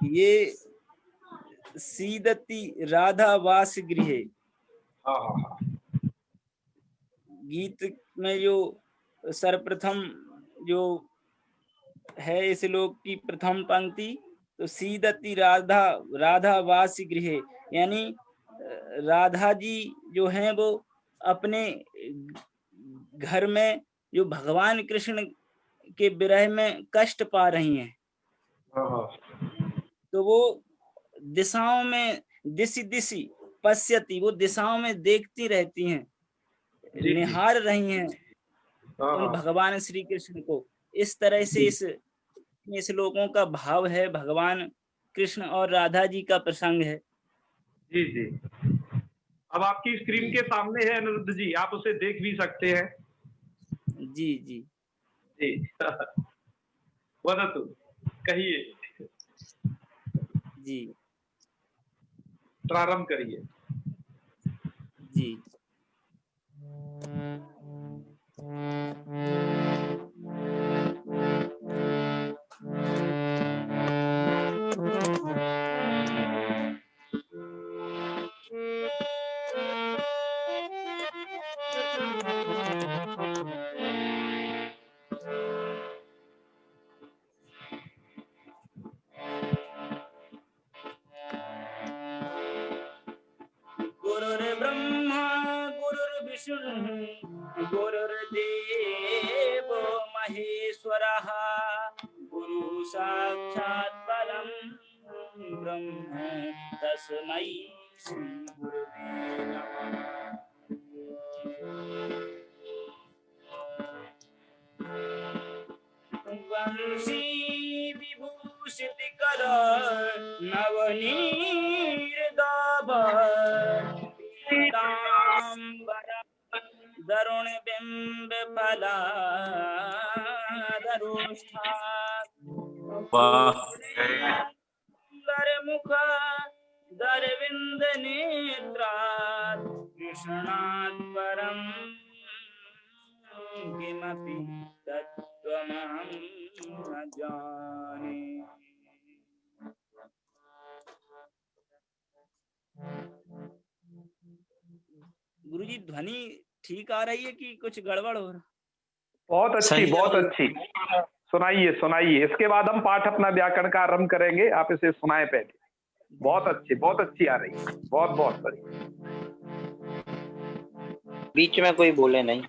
ये सीदति राधा वास गृहे। गीत में जो सर्वप्रथम जो है इस श्लोक की प्रथम पंक्ति, तो सीदति राधा राधा वास गृहे, यानी राधा जी जो हैं वो अपने घर में जो भगवान कृष्ण के विरह में कष्ट पा रही हैं। तो वो दिशाओं में दिशि दिशि पश्यति, वो दिशाओं में देखती रहती हैं, निहार रही हैं उन भगवान श्री कृष्ण को। इस तरह से इस श्लोकों का भाव है, भगवान कृष्ण और राधा जी का प्रसंग है। जी जी। अब आपकी स्क्रीन के सामने है अनिरुद्ध जी, आप उसे देख भी सकते हैं। जी जी जी। वदतु, कहिए जी प्रारंभ करिए। जी। गुरुर्ब्रह्मा गुरुर्विष्णु गुरुर्देवो महेश्वरः, गुरु साक्षात् परं ब्रह्म तस्मै श्री गुरुवे नमः। वंशी विभूषित कर नवनीरदाभर, पीतांबर दरुण बिंब फला दरुष्ठा, सुंदर मुख दरविंद नेत्रात्, कृष्णात् परं किमपि तत्त्वमहं न जाने। गुरुजी ध्वनि ठीक आ रही है कि कुछ गड़बड़ हो रहा? बहुत अच्छी, बहुत अच्छी। सुनाइए सुनाइए, इसके बाद हम पाठ अपना व्याकरण का आरंभ करेंगे, आप इसे सुनाए पहले। बहुत अच्छी आ रही है, बहुत बहुत बढ़िया। बीच में कोई बोले नहीं।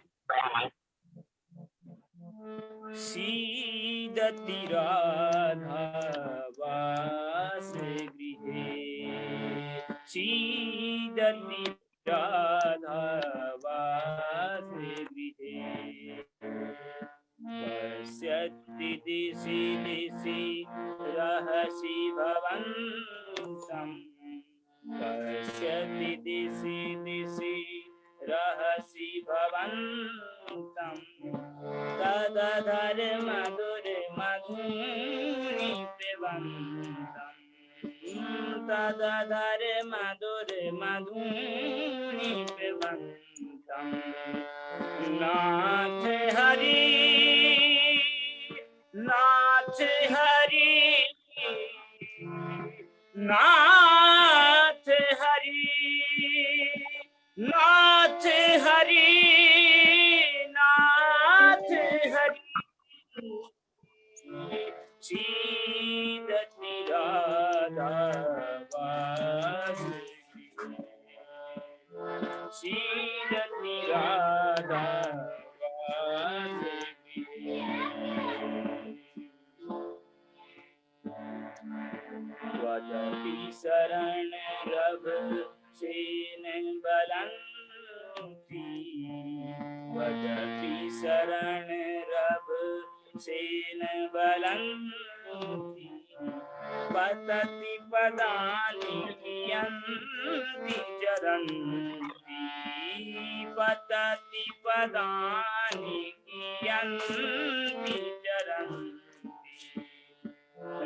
सीदति राधा वास गृहे, सीदति राधा वास गृहे, पश्यति दिशि दिशि रहसि भवन्तं, पश्यति दिशि दिशि रहसि भवन्तं, तदधर मधुर मधुनि पिबन्तं, तदधर मधुर मधुनि पिबन्तं, नाथ हरि नाथ हरि नाथ हरि नाथ हरि नाथ हरि, सीदति राधा वास गृहे, सीदति राधा वास गृहे, वदति शरण रघ सेन बलंती, वदति शरण रघ सेन बलंती, पतति पदानि कियन्ति चरन्ति, पतति पदानि कियन्ति चरन्ति,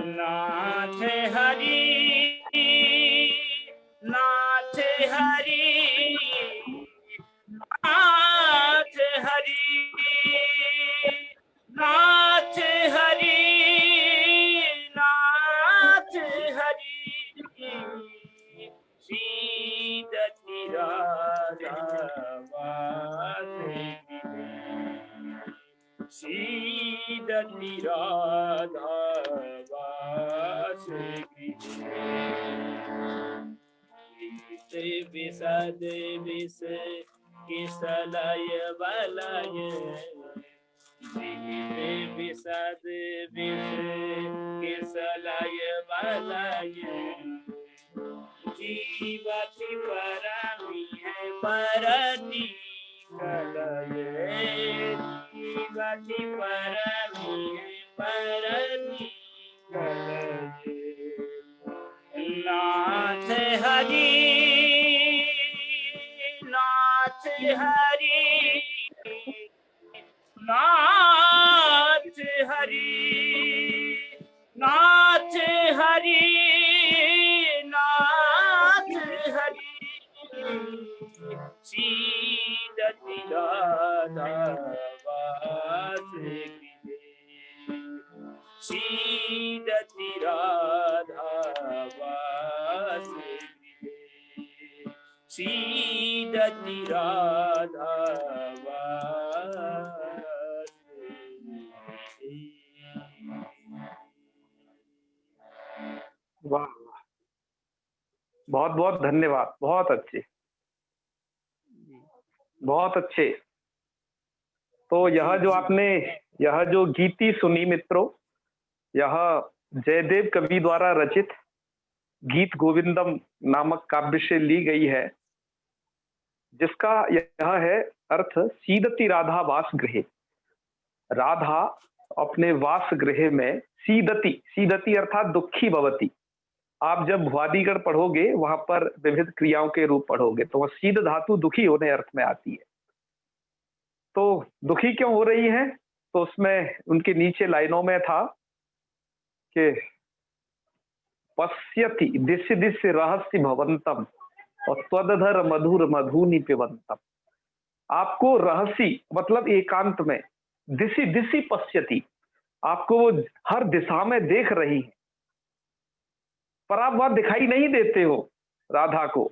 नाथ हरि नाथ हरि नाथ हरि नाथ हरि नाथ सीदति राधा वास गृहे विशद विष किसलय बलय विशद विष किसलय बलय जीवति परमी है परती कलय जीवति परमी है परती कलय नाथ हरि नाथ हरि नाथ हरि नाथ हरि नाथ हरि सीदति राधा वास गृहे सीदति राधा वास गृहे सीदति राधा वास गृहे। वाह, बहुत बहुत धन्यवाद, बहुत अच्छे, बहुत अच्छे। तो यह जो आपने यह जो गीति सुनी मित्रों, यह जयदेव कवि द्वारा रचित गीत गोविंदम नामक काव्य से ली गई है, जिसका यह है अर्थ सीदति राधा वास गृहे। राधा अपने वास गृह में सीदति, सीदति अर्थात दुखी भवती। आप जब भुआदिगण पढ़ोगे वहां पर विविध क्रियाओं के रूप पढ़ोगे तो वह सीध धातु दुखी होने अर्थ में आती है। तो दुखी क्यों हो रही है, तो उसमें उनके नीचे लाइनों में था कि पश्यति दिश दिश रहस्य भवंतम और त्वदधर मधुर मधुनि पिबंतम। आपको रहसी मतलब एकांत में, दिशि दिशि पश्यति, आपको वो हर दिशा में देख रही है, पर आप वहां दिखाई नहीं देते हो। राधा को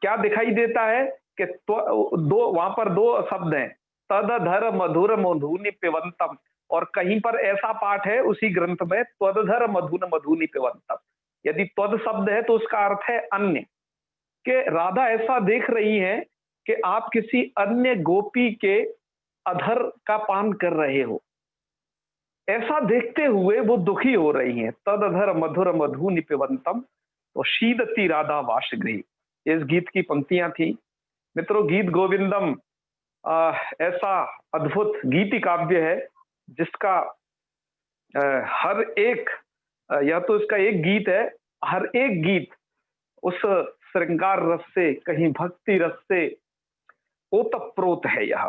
क्या दिखाई देता है कि दो वहां पर दो शब्द हैं, तदधर मधुर मधुनि पिबंतम, और कहीं पर ऐसा पाठ है उसी ग्रंथ में त्वदधर मधुन मधुनि पिबंतम। यदि त्वद शब्द है तो उसका अर्थ है अन्य, कि राधा ऐसा देख रही है कि आप किसी अन्य गोपी के अधर का पान कर रहे हो। ऐसा देखते हुए वो दुखी हो रही हैं। तदधर मधुर मधुनि पिबंतम तो शीदति राधा वास गृहे। इस गीत की पंक्तियां थी मित्रों। गीत गोविंदम ऐसा अद्भुत गीति काव्य है जिसका हर एक, यह तो इसका एक गीत है, हर एक गीत उस श्रृंगार रस से, कहीं भक्ति रस से ओतप्रोत है। यह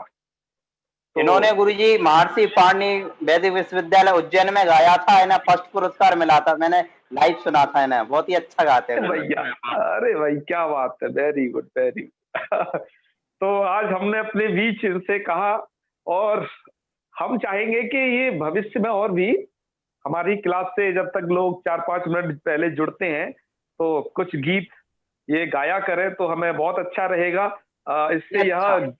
तो इन्होंने गुरुजी महर्षि पाणिनि वैदिक विश्वविद्यालय उज्जैन में गाया था, इन्हें फर्स्ट पुरस्कार मिला था, मैंने लाइव सुना था इन्हें, बहुत ही अच्छा गाते हैं भैया। अरे भाई क्या बात है, वेरी गुड वेरी गुड। तो आज हमने अपने बीच इनसे कहा और हम चाहेंगे कि ये भविष्य में और भी हमारी क्लास से जब तक लोग 4-5 मिनट पहले जुड़ते हैं तो कुछ गीत ये गाया करें तो हमें बहुत अच्छा रहेगा। इससे यह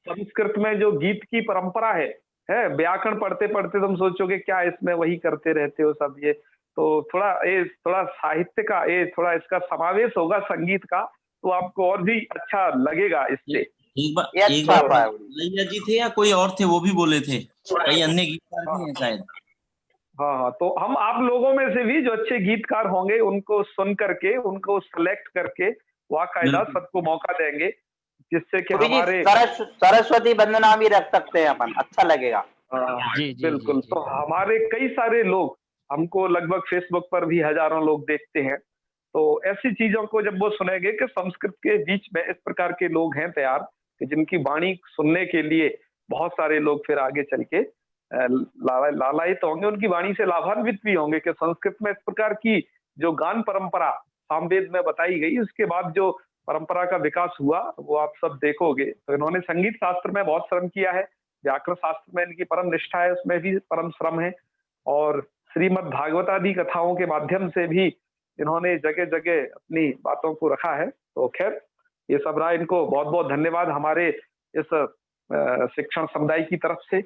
संस्कृत में जो गीत की परंपरा है व्याकरण पढ़ते पढ़ते तुम सोचोगे क्या इसमें वही करते रहते हो सब, ये तो थोड़ा साहित्य का थोड़ा इसका समावेश होगा संगीत का, तो आपको और भी अच्छा लगेगा इससे। एक बार लैया जी थे या कोई और थे वो भी बोले थे, कई अन्य गीतकार भी हैं शायद। हाँ, तो हम आप लोगों में से भी जो अच्छे गीतकार होंगे उनको सुन करके, उनको सिलेक्ट करके वाकायदा सबको मौका देंगे, जिससे कि हमारे सरस्वती वंदना भी रख सकते हैं अपन, अच्छा लगेगा। जी, बिल्कुल। तो हमारे कई सारे लोग, हमको लगभग फेसबुक पर भी हजारों लोग देखते हैं, तो ऐसी चीजों को जब वो सुनेंगे कि संस्कृत के बीच में इस प्रकार के लोग हैं तैयार कि जिनकी वाणी सुनने के लिए बहुत सारे लोग फिर आगे चल के लालायित होंगे, उनकी वाणी से लाभान्वित भी होंगे कि संस्कृत में इस प्रकार की जो गान परंपरा सामवेद में बताई गई, उसके बाद जो परंपरा का विकास हुआ वो आप सब देखोगे। तो इन्होंने संगीत शास्त्र में बहुत श्रम किया है, व्याकरण शास्त्र में इनकी परम निष्ठा है, उसमें भी परम श्रम है, और श्रीमद् भागवत आदि कथाओं के माध्यम से भी इन्होंने जगह जगह अपनी बातों को रखा है। तो खैर ये सब रहा, इनको बहुत बहुत धन्यवाद हमारे इस शिक्षण समुदाय की तरफ से।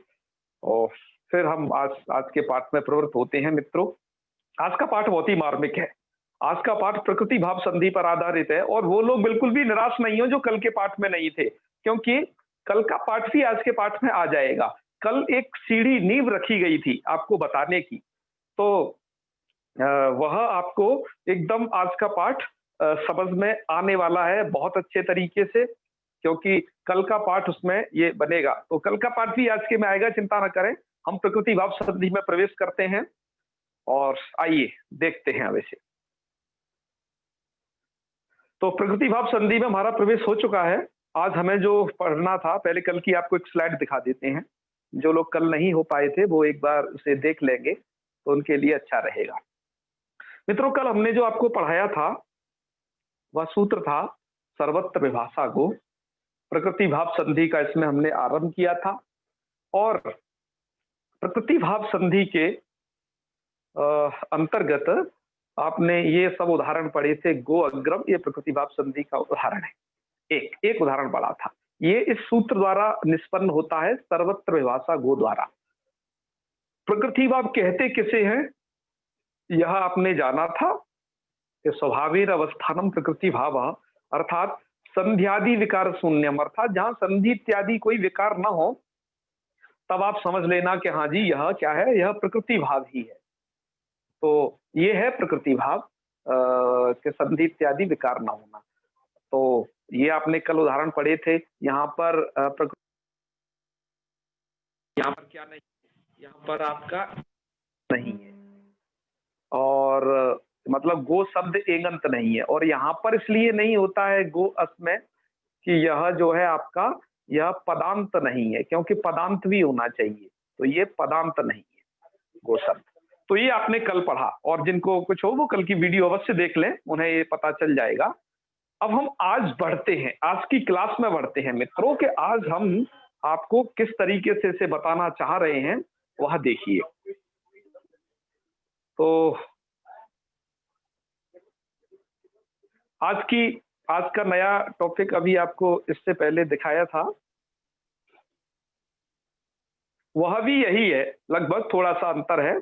और फिर हम आज के पाठ में प्रवृत्त होते हैं मित्रों। आज का पाठ बहुत ही मार्मिक है। आज का पाठ प्रकृति भाव संधि पर आधारित है, और वो लोग बिल्कुल भी निराश नहीं हो जो कल के पाठ में नहीं थे, क्योंकि कल का पाठ भी आज के पाठ में आ जाएगा। कल एक सीढ़ी नींव रखी गई थी आपको बताने की, तो वह आपको एकदम आज का पाठ समझ में आने वाला है बहुत अच्छे तरीके से, क्योंकि कल का पाठ उसमें ये बनेगा। तो कल का पाठ भी आज के में आएगा, चिंता न करें। हम प्रकृति भाव संधि में प्रवेश करते हैं और आइए देखते हैं। वैसे तो प्रकृति भाव संधि में हमारा प्रवेश हो चुका है। आज हमें जो पढ़ना था, पहले कल की आपको एक स्लाइड दिखा देते हैं। जो लोग कल नहीं हो पाए थे वो एक बार उसे देख लेंगे तो उनके लिए अच्छा रहेगा। मित्रों, कल हमने जो आपको पढ़ाया था वह सूत्र था सर्वत्र विभाषा गो। प्रकृति भाव संधि का इसमें हमने आरंभ किया था, और प्रकृति भाव संधि के अंतर्गत आपने ये सब उदाहरण पढ़े थे। गो अग्रम, ये प्रकृति भाव संधि का उदाहरण है। एक उदाहरण पढ़ा था। ये इस सूत्र द्वारा निष्पन्न होता है, सर्वत्र विभाषा गो द्वारा। प्रकृति भाव कहते किसे हैं यह आपने जाना था कि स्वभावेन अवस्थानम प्रकृति भाव, अर्थात संध्यादि विकार शून्यम, अर्थात जहां संधि इत्यादि कोई विकार न हो तब आप समझ लेना कि हाँ जी यह क्या है, यह प्रकृति भाव ही है। तो ये है प्रकृति भाव के संधि इत्यादि विकार न होना। तो ये आपने कल उदाहरण पढ़े थे। यहाँ पर यहाँ पर क्या नहीं, यहाँ पर आपका नहीं है, और मतलब गो शब्द एगंत नहीं है, और यहाँ पर इसलिए नहीं होता है गो अस में कि यह जो है आपका यह पदांत नहीं है, क्योंकि पदांत भी होना चाहिए, तो ये पदांत नहीं है गो शब्द। तो ये आपने कल पढ़ा, और जिनको कुछ हो वो कल की वीडियो अवश्य देख लें, उन्हें ये पता चल जाएगा। अब हम आज बढ़ते हैं, आज की क्लास में बढ़ते हैं मित्रों कि आज हम आपको किस तरीके से इसे बताना चाह रहे हैं वह देखिए। तो आज का नया टॉपिक अभी आपको इससे पहले दिखाया था, वह भी यही है, लगभग थोड़ा सा अंतर है।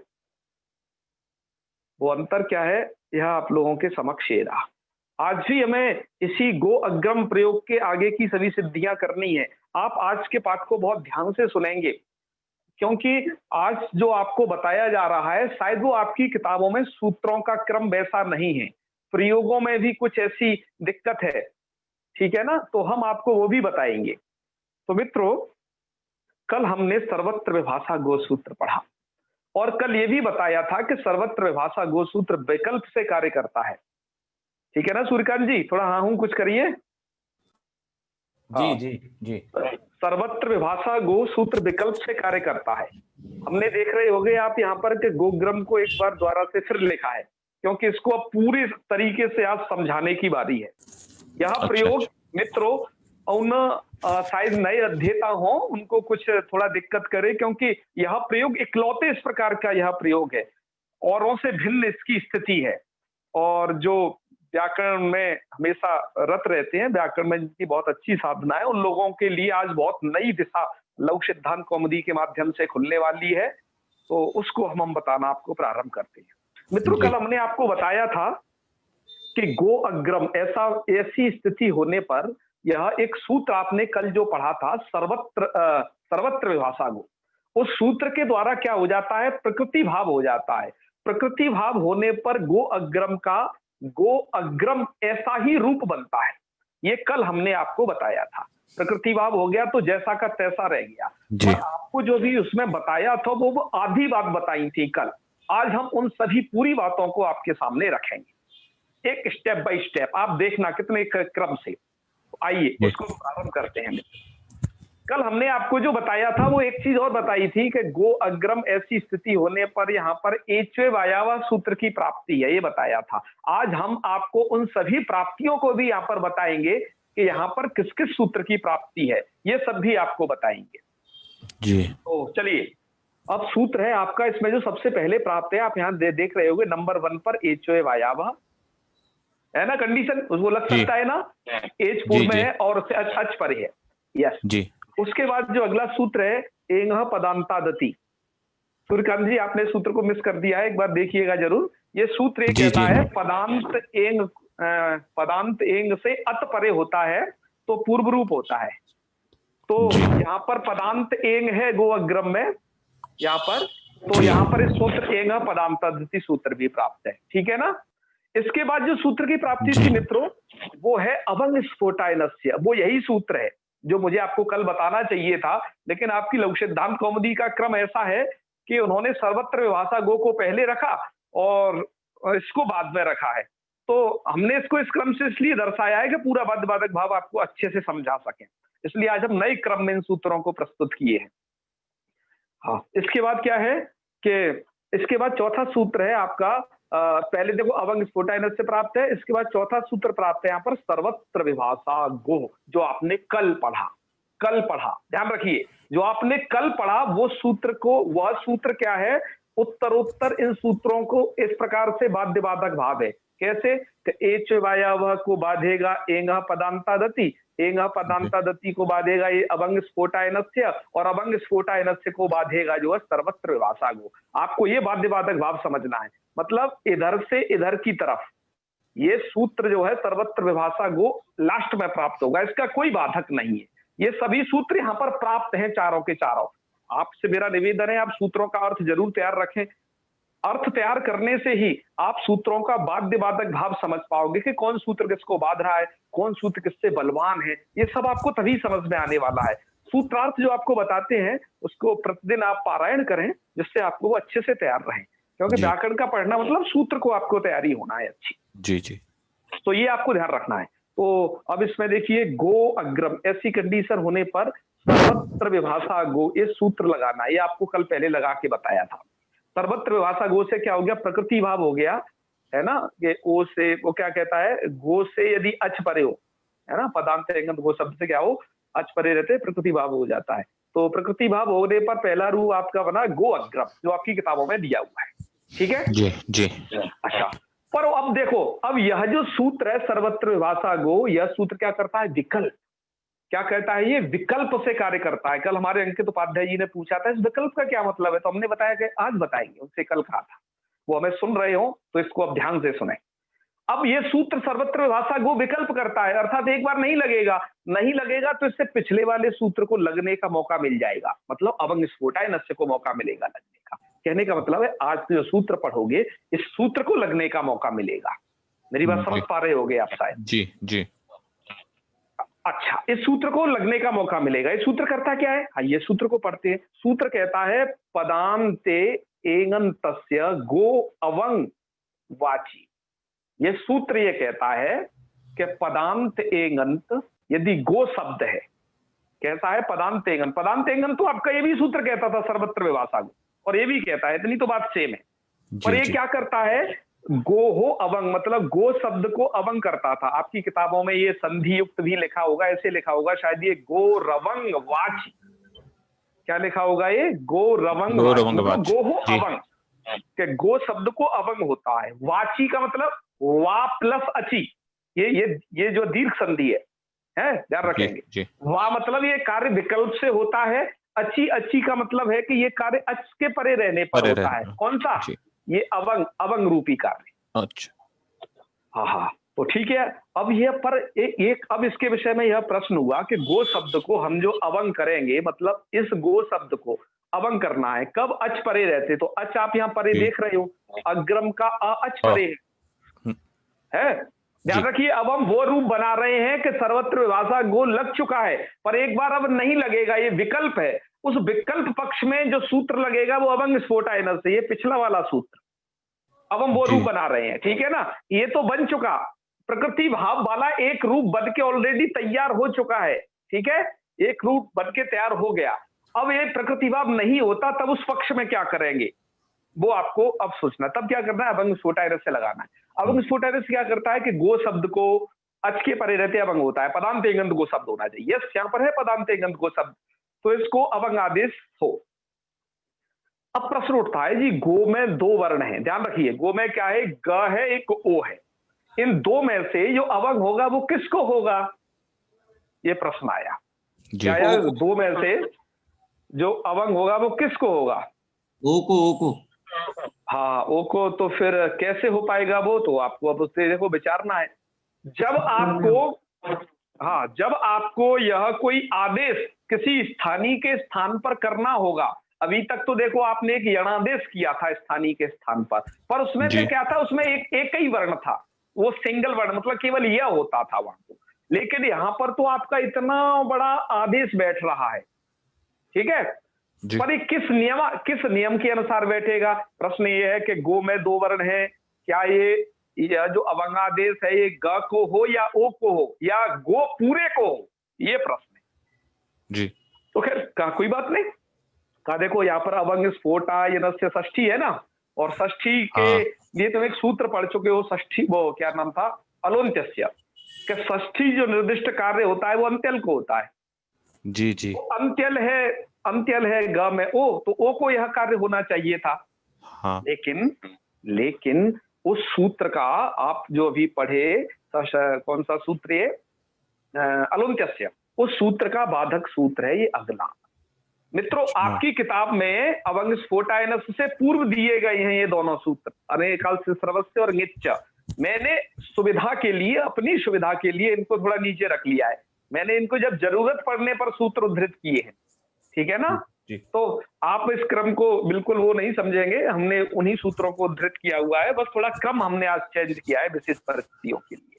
वो अंतर क्या है यह आप लोगों के समक्ष ये रहा। आज भी हमें इसी गो अग्रम प्रयोग के आगे की सभी सिद्धियां करनी है। आप आज के पाठ को बहुत ध्यान से सुनेंगे, क्योंकि आज जो आपको बताया जा रहा है शायद वो आपकी किताबों में सूत्रों का क्रम वैसा नहीं है, प्रयोगों में भी कुछ ऐसी दिक्कत है, ठीक है ना, तो हम आपको वो भी बताएंगे। तो मित्रों, कल हमने सर्वत्र विभाषा गो सूत्र पढ़ा, और कल ये भी बताया था कि सर्वत्र विभाषा गो सूत्र विकल्प से कार्य करता है, ठीक है ना सूर्यकांत जी? थोड़ा हाँ हूं कुछ करिए। जी जी जी। सर्वत्र विभाषा गो सूत्र विकल्प से कार्य करता है। हमने देख रहे होंगे आप यहाँ पर कि गोग्रम को एक बार द्वारा से फिर लिखा है, क्योंकि इसको अब पूरी तरीके से आज समझाने की बारी है। यह प्रयोग मित्रों उन शायद नए अध्येता हो उनको कुछ थोड़ा दिक्कत करे, क्योंकि यह प्रयोग इकलौते इस प्रकार का यह प्रयोग है, औरों से भिन्न इसकी स्थिति है। और जो व्याकरण में हमेशा रत रहते हैं, व्याकरण में जिनकी बहुत अच्छी साधना है, उन लोगों के लिए आज बहुत नई दिशा लघु सिद्धांत कौमुदी के माध्यम से खुलने वाली है, तो उसको हम बताना आपको प्रारंभ करते हैं। मित्रों, कल हमने आपको बताया था कि गो अग्रम ऐसी स्थिति होने पर यह एक सूत्र आपने कल जो पढ़ा था सर्वत्र विभाषा गो, उस सूत्र के द्वारा क्या हो जाता है, प्रकृति भाव हो जाता है। प्रकृति भाव होने पर गो अग्रम का गो अग्रम ऐसा ही रूप बनता है। ये कल हमने आपको बताया था। प्रकृति भाव हो गया तो जैसा का तैसा रह गया, और आपको जो भी उसमें बताया था वो आधी बात बताई थी कल। आज हम उन सभी पूरी बातों को आपके सामने रखेंगे, एक स्टेप बाय स्टेप, आप देखना कितने क्रम से। आइए इसको प्रारंभ करते हैं। कल हमने आपको जो बताया था वो एक चीज और बताई थी कि गो अग्रम ऐसी स्थिति होने पर यहाँ पर एचवे वायावा सूत्र की प्राप्ति है, ये बताया था। आज हम आपको उन सभी प्राप्तियों को भी यहाँ पर बताएंगे कि यहाँ पर किस किस सूत्र की प्राप्ति है, ये सब भी आपको बताएंगे जी। तो चलिए, अब सूत्र है आपका, इसमें जो सबसे पहले प्राप्त है आप यहाँ देख रहे होंगे नंबर 1 पर एचवे वायावा है ना, कंडीशन उसको लग सकता है ना, एच पूर्व में है और अच पर है, यस जी। उसके बाद जो अगला सूत्र है एंग पदांतादति, सूर्यकांत जी, आपने सूत्र को मिस कर दिया है, एक बार देखिएगा जरूर। ये सूत्र ये जी, कहता जी। है पदांत एंग से अत परे होता है तो पूर्व रूप होता है। तो जी। यहाँ पर पदांत एंग है गो अग्रम में, यहाँ पर तो जी। यहाँ पर इस सूत्र एंग पदांतादिति सूत्र भी प्राप्त है, ठीक है ना। इसके बाद जो सूत्र की प्राप्ति जी। थी मित्रों, वो है अभंग स्फोटायनस्य। वो यही सूत्र है जो मुझे आपको कल बताना चाहिए था, लेकिन आपकी लघु सिद्धांत कौमुदी का क्रम ऐसा है कि उन्होंने सर्वत्र विभाषा गो को पहले रखा और इसको बाद में रखा है। तो हमने इसको इस क्रम से इसलिए दर्शाया है कि पूरा बाध्य बाधक भाव आपको अच्छे से समझा सके, इसलिए आज हम नए क्रम में इन सूत्रों को प्रस्तुत किए हैं। हाँ, इसके बाद क्या है कि इसके बाद चौथा सूत्र है आपका, पहले देखो अभंग स्फोटायनस से प्राप्त है, इसके बाद चौथा सूत्र प्राप्त है यहाँ पर सर्वत्र विभाषा गो, जो आपने कल पढ़ा, ध्यान रखिए, जो आपने कल पढ़ा वो सूत्र को, वह सूत्र क्या है, उत्तरोत्तर इन सूत्रों को इस प्रकार से बाध्य बाधक भाव है। कैसे? एच वायावह को बाधेगा एंग पदांतादति, एंग पदांतादति को बाधेगा ये अभंग स्फोटायनस्य, और अभंग स्फोटायनस्य को बाधेगा जो है सर्वत्र विभाषा गो। आपको ये बाध्य बाधक भाव समझना है, मतलब इधर से इधर की तरफ ये सूत्र जो है सर्वत्र विभाषा गो लास्ट में प्राप्त होगा, इसका कोई बाधक नहीं है। ये सभी सूत्र यहाँ पर प्राप्त हैं, चारों के चारों। आपसे मेरा निवेदन है, आप सूत्रों का अर्थ जरूर तैयार रखें। अर्थ तैयार करने से ही आप सूत्रों का बाध्य बाधक भाव समझ पाओगे कि कौन सूत्र किसको बाध रहा है, कौन सूत्र किससे बलवान है, ये सब आपको तभी समझ में आने वाला है। सूत्रार्थ जो आपको बताते हैं उसको प्रतिदिन आप पारायण करें, जिससे आपको वो अच्छे से तैयार रहें, क्योंकि जी। व्याकरण का पढ़ना मतलब सूत्र को आपको तैयारी होना है अच्छी। जी। जी। तो ये आपको ध्यान रखना है। तो अब इसमें देखिए गो अग्रम, ऐसी कंडीशन होने पर सर्वत्र विभाषा गो, ये सूत्र लगाना, ये आपको कल पहले लगा के बताया था। सर्वत्र विभाषा गो से क्या हो गया, प्रकृति भाव हो गया, है ना, कि ओ से वो क्या कहता है, गो से यदि अच परे हो, है ना, पदांत एंगंत गो शब्द से क्या हो, अच परे रहते प्रकृति भाव हो जाता है। तो प्रकृति भाव होने पर पहला रूप आपका बना गो अग्रम, जो आपकी किताबों में दिया हुआ है, ठीक है जी। जी। अच्छा। पर अब देखो, अब यह जो सूत्र है सर्वत्र विभाषा गो, यह सूत्र क्या करता है, विकल्प। क्या कहता है, ये विकल्प से कार्य करता है। कल हमारे अंकित उपाध्याय जी ने पूछा था इस विकल्प का क्या मतलब है, तो हमने बताया कि आज बताएंगे, उनसे कल कहा था, वो हमें सुन रहे हो तो इसको अब ध्यान से सुने। अब ये सूत्र सर्वत्र विभाषा गो विकल्प करता है, अर्थात एक बार नहीं लगेगा तो इससे पिछले वाले सूत्र को लगने का मौका मिल जाएगा, मतलब अभंग स्फोटायनस्य को मौका मिलेगा लगने का। कहने का मतलब है आज जो सूत्र पढ़ोगे इस सूत्र को लगने का मौका मिलेगा। मेरी बात समझ पा रहे होगे आप शायद? जी। जी। अच्छा, इस सूत्र को लगने का मौका मिलेगा। ये सूत्र करता क्या है, हाँ ये सूत्र को पढ़ते हैं। सूत्र कहता है पदांते एंगंतस्य गो अवंग वाची। ये सूत्र ये कहता है कि पदांत एंगंत यदि गो शब्द है, कैसा है, पदांत एंगंत तो आपका ये भी सूत्र कहता था सर्वत्र विभाषा गो, और ये भी कहता है, इतनी तो बात सेम है। पर ये क्या करता है, गो हो अवंग, मतलब गो शब्द को अवंग करता था। आपकी किताबों में ये संधि युक्त भी लिखा होगा, ऐसे लिखा होगा शायद, ये गो रवंग वाची, क्या लिखा होगा, ये गो रवंग वाची, गो हो अवंग, कि गो शब्द को अवंग होता है। वाची का मतलब वा प्लस अची, ये जो दीर्घ संधि है ध्यान रखेंगे। वा मतलब ये कार्य विकल्प से होता है, अच्छी का मतलब है कि ये कार्य अच के परे रहने पर होता है। कौन सा, ये अवंग रूपी कार्य। अच्छा, हाँ, तो ठीक है। अब ये पर एक अब इसके विषय में यह प्रश्न हुआ कि गो शब्द को हम जो अवंग करेंगे, मतलब इस गो शब्द को अवंग करना है, कब अच परे रहते, तो अच आप यहाँ परे देख रहे हो, अग्रम का अच परे है। ध्यान रखिए, अब हम वो रूप बना रहे हैं कि सर्वत्र विभाषा गो लग चुका है, पर एक बार अब नहीं लगेगा, ये विकल्प है। उस विकल्प पक्ष में जो सूत्र लगेगा वो अभंग स्फोटायनस से, ये पिछला वाला सूत्र, अब हम वो रूप बना रहे हैं, ठीक है ना। ये तो बन चुका, प्रकृति भाव वाला एक रूप बन के ऑलरेडी तैयार हो चुका है, ठीक है, एक रूप बन के तैयार हो गया। अब ये प्रकृति भाव नहीं होता, तब उस पक्ष में क्या करेंगे वो आपको अब सोचना। तब क्या करना है, अभंग स्फोटायनस से लगाना है। अभंग स्फोटायनस क्या करता है कि गो शब्द को अच के परे रहते अभंग होता है, पदांत एंगंत गो शब्द होना चाहिए। यस, यहाँ पर है पदांत एंगंत गो शब्द, तो इसको अभंग आदेश हो। अब प्रश्न उठता है जी, गो में दो वर्ण हैं, ध्यान रखिए, गो में क्या है, ग है, एक ओ है। इन दो में से जो अभंग होगा वो किसको होगा, ये प्रश्न आया। क्या दो में से जो अभंग होगा वो किसको होगा, ओको हाँ ओ को, तो फिर कैसे हो पाएगा वो, तो आपको अब उससे देखो विचारना है। जब आपको, हाँ जब आपको यह कोई आदेश किसी स्थानीय के स्थान पर करना होगा, अभी तक तो देखो आपने एक यणादेश किया था स्थानीय के स्थान पर उसमें से जी। क्या था, उसमें एक ही वर्ण था, वो सिंगल वर्ण, मतलब केवल यह होता था वहां को। लेकिन यहाँ पर तो आपका इतना बड़ा आदेश बैठ रहा है, ठीक है, जी। पर ये किस नियम के अनुसार बैठेगा? प्रश्न ये है कि गो में 2 वर्ण है, क्या यह जो अवंगादेश है ये ग को हो या ओ को हो या गो पूरे को हो, ये प्रश्न है। जी। तो खैर कहा कोई बात नहीं, कहा देखो यहाँ पर अवंग स्फोटा यनस्य षष्ठी है ना, और षष्ठी के हाँ। लिए तुम एक सूत्र पढ़ चुके हो, षष्ठी वो क्या नाम था, अलोन्त्यस्य, कि षष्ठी जो निर्दिष्ट कार्य होता है वो अंत्यल को होता है। जी जी। तो अंत्यल है ग में ओ, तो ओ को यह कार्य होना चाहिए था। हाँ। लेकिन उस सूत्र का आप जो अभी पढ़े, कौन सा सूत्र ये, अलोन्त्यस्य, उस सूत्र का बाधक सूत्र है ये अगला। मित्रों आपकी किताब में अवंग स्फोटायनस से पूर्व दिए गए हैं ये दोनों सूत्र, अनेकाल से सर्वस्य और निच्च। मैंने सुविधा के लिए, अपनी सुविधा के लिए इनको थोड़ा नीचे रख लिया है, मैंने इनको जब जरूरत पड़ने पर सूत्र उद्धृत किए हैं, ठीक है ना। जी। तो आप इस क्रम को बिल्कुल वो नहीं समझेंगे, हमने उन्हीं सूत्रों को उद्धृत किया हुआ है, बस थोड़ा क्रम हमने आज चेंज किया है विशिष्ट परिस्थितियों के लिए।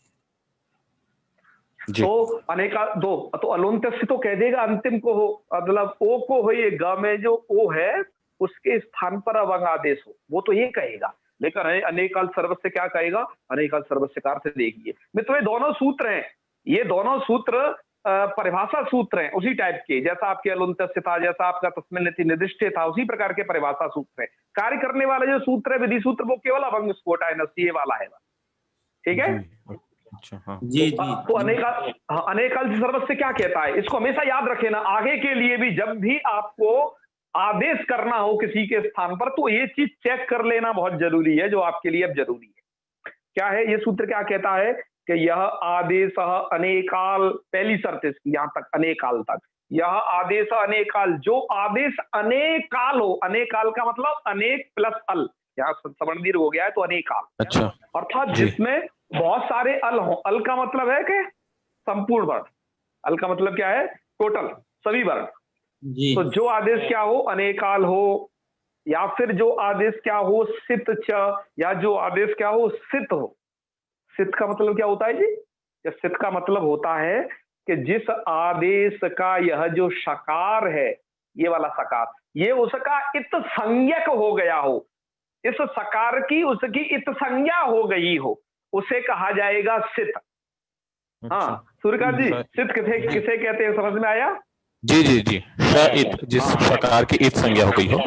जी। तो अनेका दो, तो अलोन्त्यस्य तो कह देगा अंतिम को हो, मतलब ओ को हो, ये ग में जो ओ है उसके स्थान पर अवंग आदेश हो, वो तो ये कहेगा। लेकिन अनेकाल सर्वस्य क्या कहेगा, अनेकाल सर्वस्य का अर्थ देखिए मित्रों, ये दोनों सूत्र हैं, ये दोनों सूत्र परिभाषा सूत्र हैं उसी टाइप के, जैसा आपके अलोन्त्यस्य था, जैसा आपका तस्मिन्निति निर्दिष्टे था, उसी प्रकार के परिभाषा सूत्र है। कार्य करने वाला जो सूत्र है विधि सूत्र, वो केवल अवंग स्फोटायनस ये वाला है, ठीक है। अच्छा। हाँ। जी तो अनेकाल सर्वस्य क्या कहता है, इसको हमेशा याद रखे ना, आगे के लिए भी जब भी आपको आदेश करना हो किसी के स्थान पर, तो ये चीज चेक कर लेना बहुत जरूरी है, जो आपके लिए अब जरूरी है। क्या है ये सूत्र, क्या कहता है कि यह आदेश अनेकाल, पहली शर्त इसकी यहां तक, अनेकाल तक, यह आदेश अनेकाल, जो आदेश अनेकाल हो, अनेकाल का मतलब अनेक प्लस अल, यहाँ सवर्ण दीर्घ हो गया है तो अनेकाल, अच्छा। अर्थात जी। जिसमें बहुत सारे अल हो। अल का मतलब है कि संपूर्ण वर्ण, अल का मतलब क्या है, टोटल सभी वर्ण। जी। तो जो आदेश क्या हो, अनेकाल हो, या फिर जो आदेश क्या हो सित च, या जो आदेश क्या हो सित हो। सित का मतलब क्या होता है जी, सित का मतलब होता है कि जिस आदेश का यह जो सकार है, ये वाला सकार, ये उसका इत संज्ञक हो गया हो, इस सकार की उसकी इत संज्ञा हो गई हो, उसे कहा जाएगा सित। हाँ सूर्यकांत जी, सित किसे कहते हैं, समझ में आया? जी जी जी। जिस प्रकार की इत संज्ञा हो गई हो,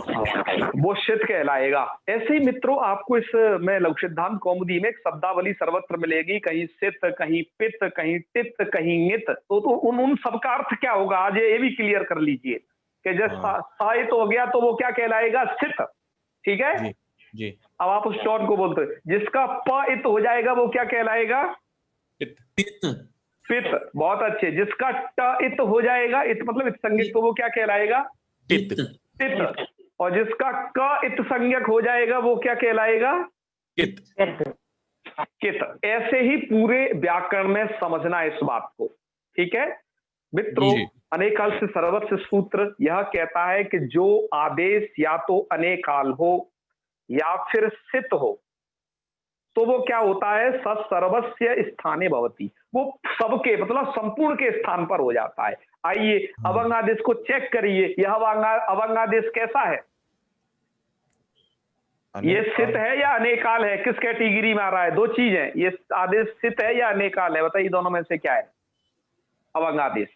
वो सित कहलाएगा। ऐसे ही मित्रों आपको इस में लघु सिद्धांत कौमुदी में एक शब्दावली सर्वत्र मिलेगी, कहीं सित, कहीं पित, कहीं टित, कहीं नित। तो उन सबका अर्थ क्या होगा, आज ये भी क्लियर कर लीजिए कि जैसा साहित हो गया तो वो क्या कहलाएगा, सित, ठीक है। जी जी। अब आप उस टोन को बोलते हैं, जिसका प इत हो जाएगा वो क्या कहलाएगा, पित्त। पित, बहुत अच्छे। जिसका ट इत हो जाएगा, इत मतलब इत संज्ञक, तो वो क्या कहलाएगा, पित्त। पित। और जिसका क इत संज्ञक हो जाएगा वो क्या कहलाएगा, कित। कित। ऐसे ही पूरे व्याकरण में समझना इस बात को, ठीक है मित्रों। जी। अनेकाल से सर्वस्य सूत्र यह कहता है कि जो आदेश या तो अनेकाल हो या फिर सित हो, तो वो क्या होता है, सर्वस्य स्थाने भवति, वो सबके मतलब संपूर्ण के स्थान पर हो जाता है। आइए अवंग आदेश को चेक करिए, यह अवंग आदेश कैसा है, ये सित है या अनेकाल है, किस कैटेगरी में आ रहा है? दो चीज है, ये आदेश सित है या अनेकाल है, बताइए दोनों में से क्या है अवंग आदेश,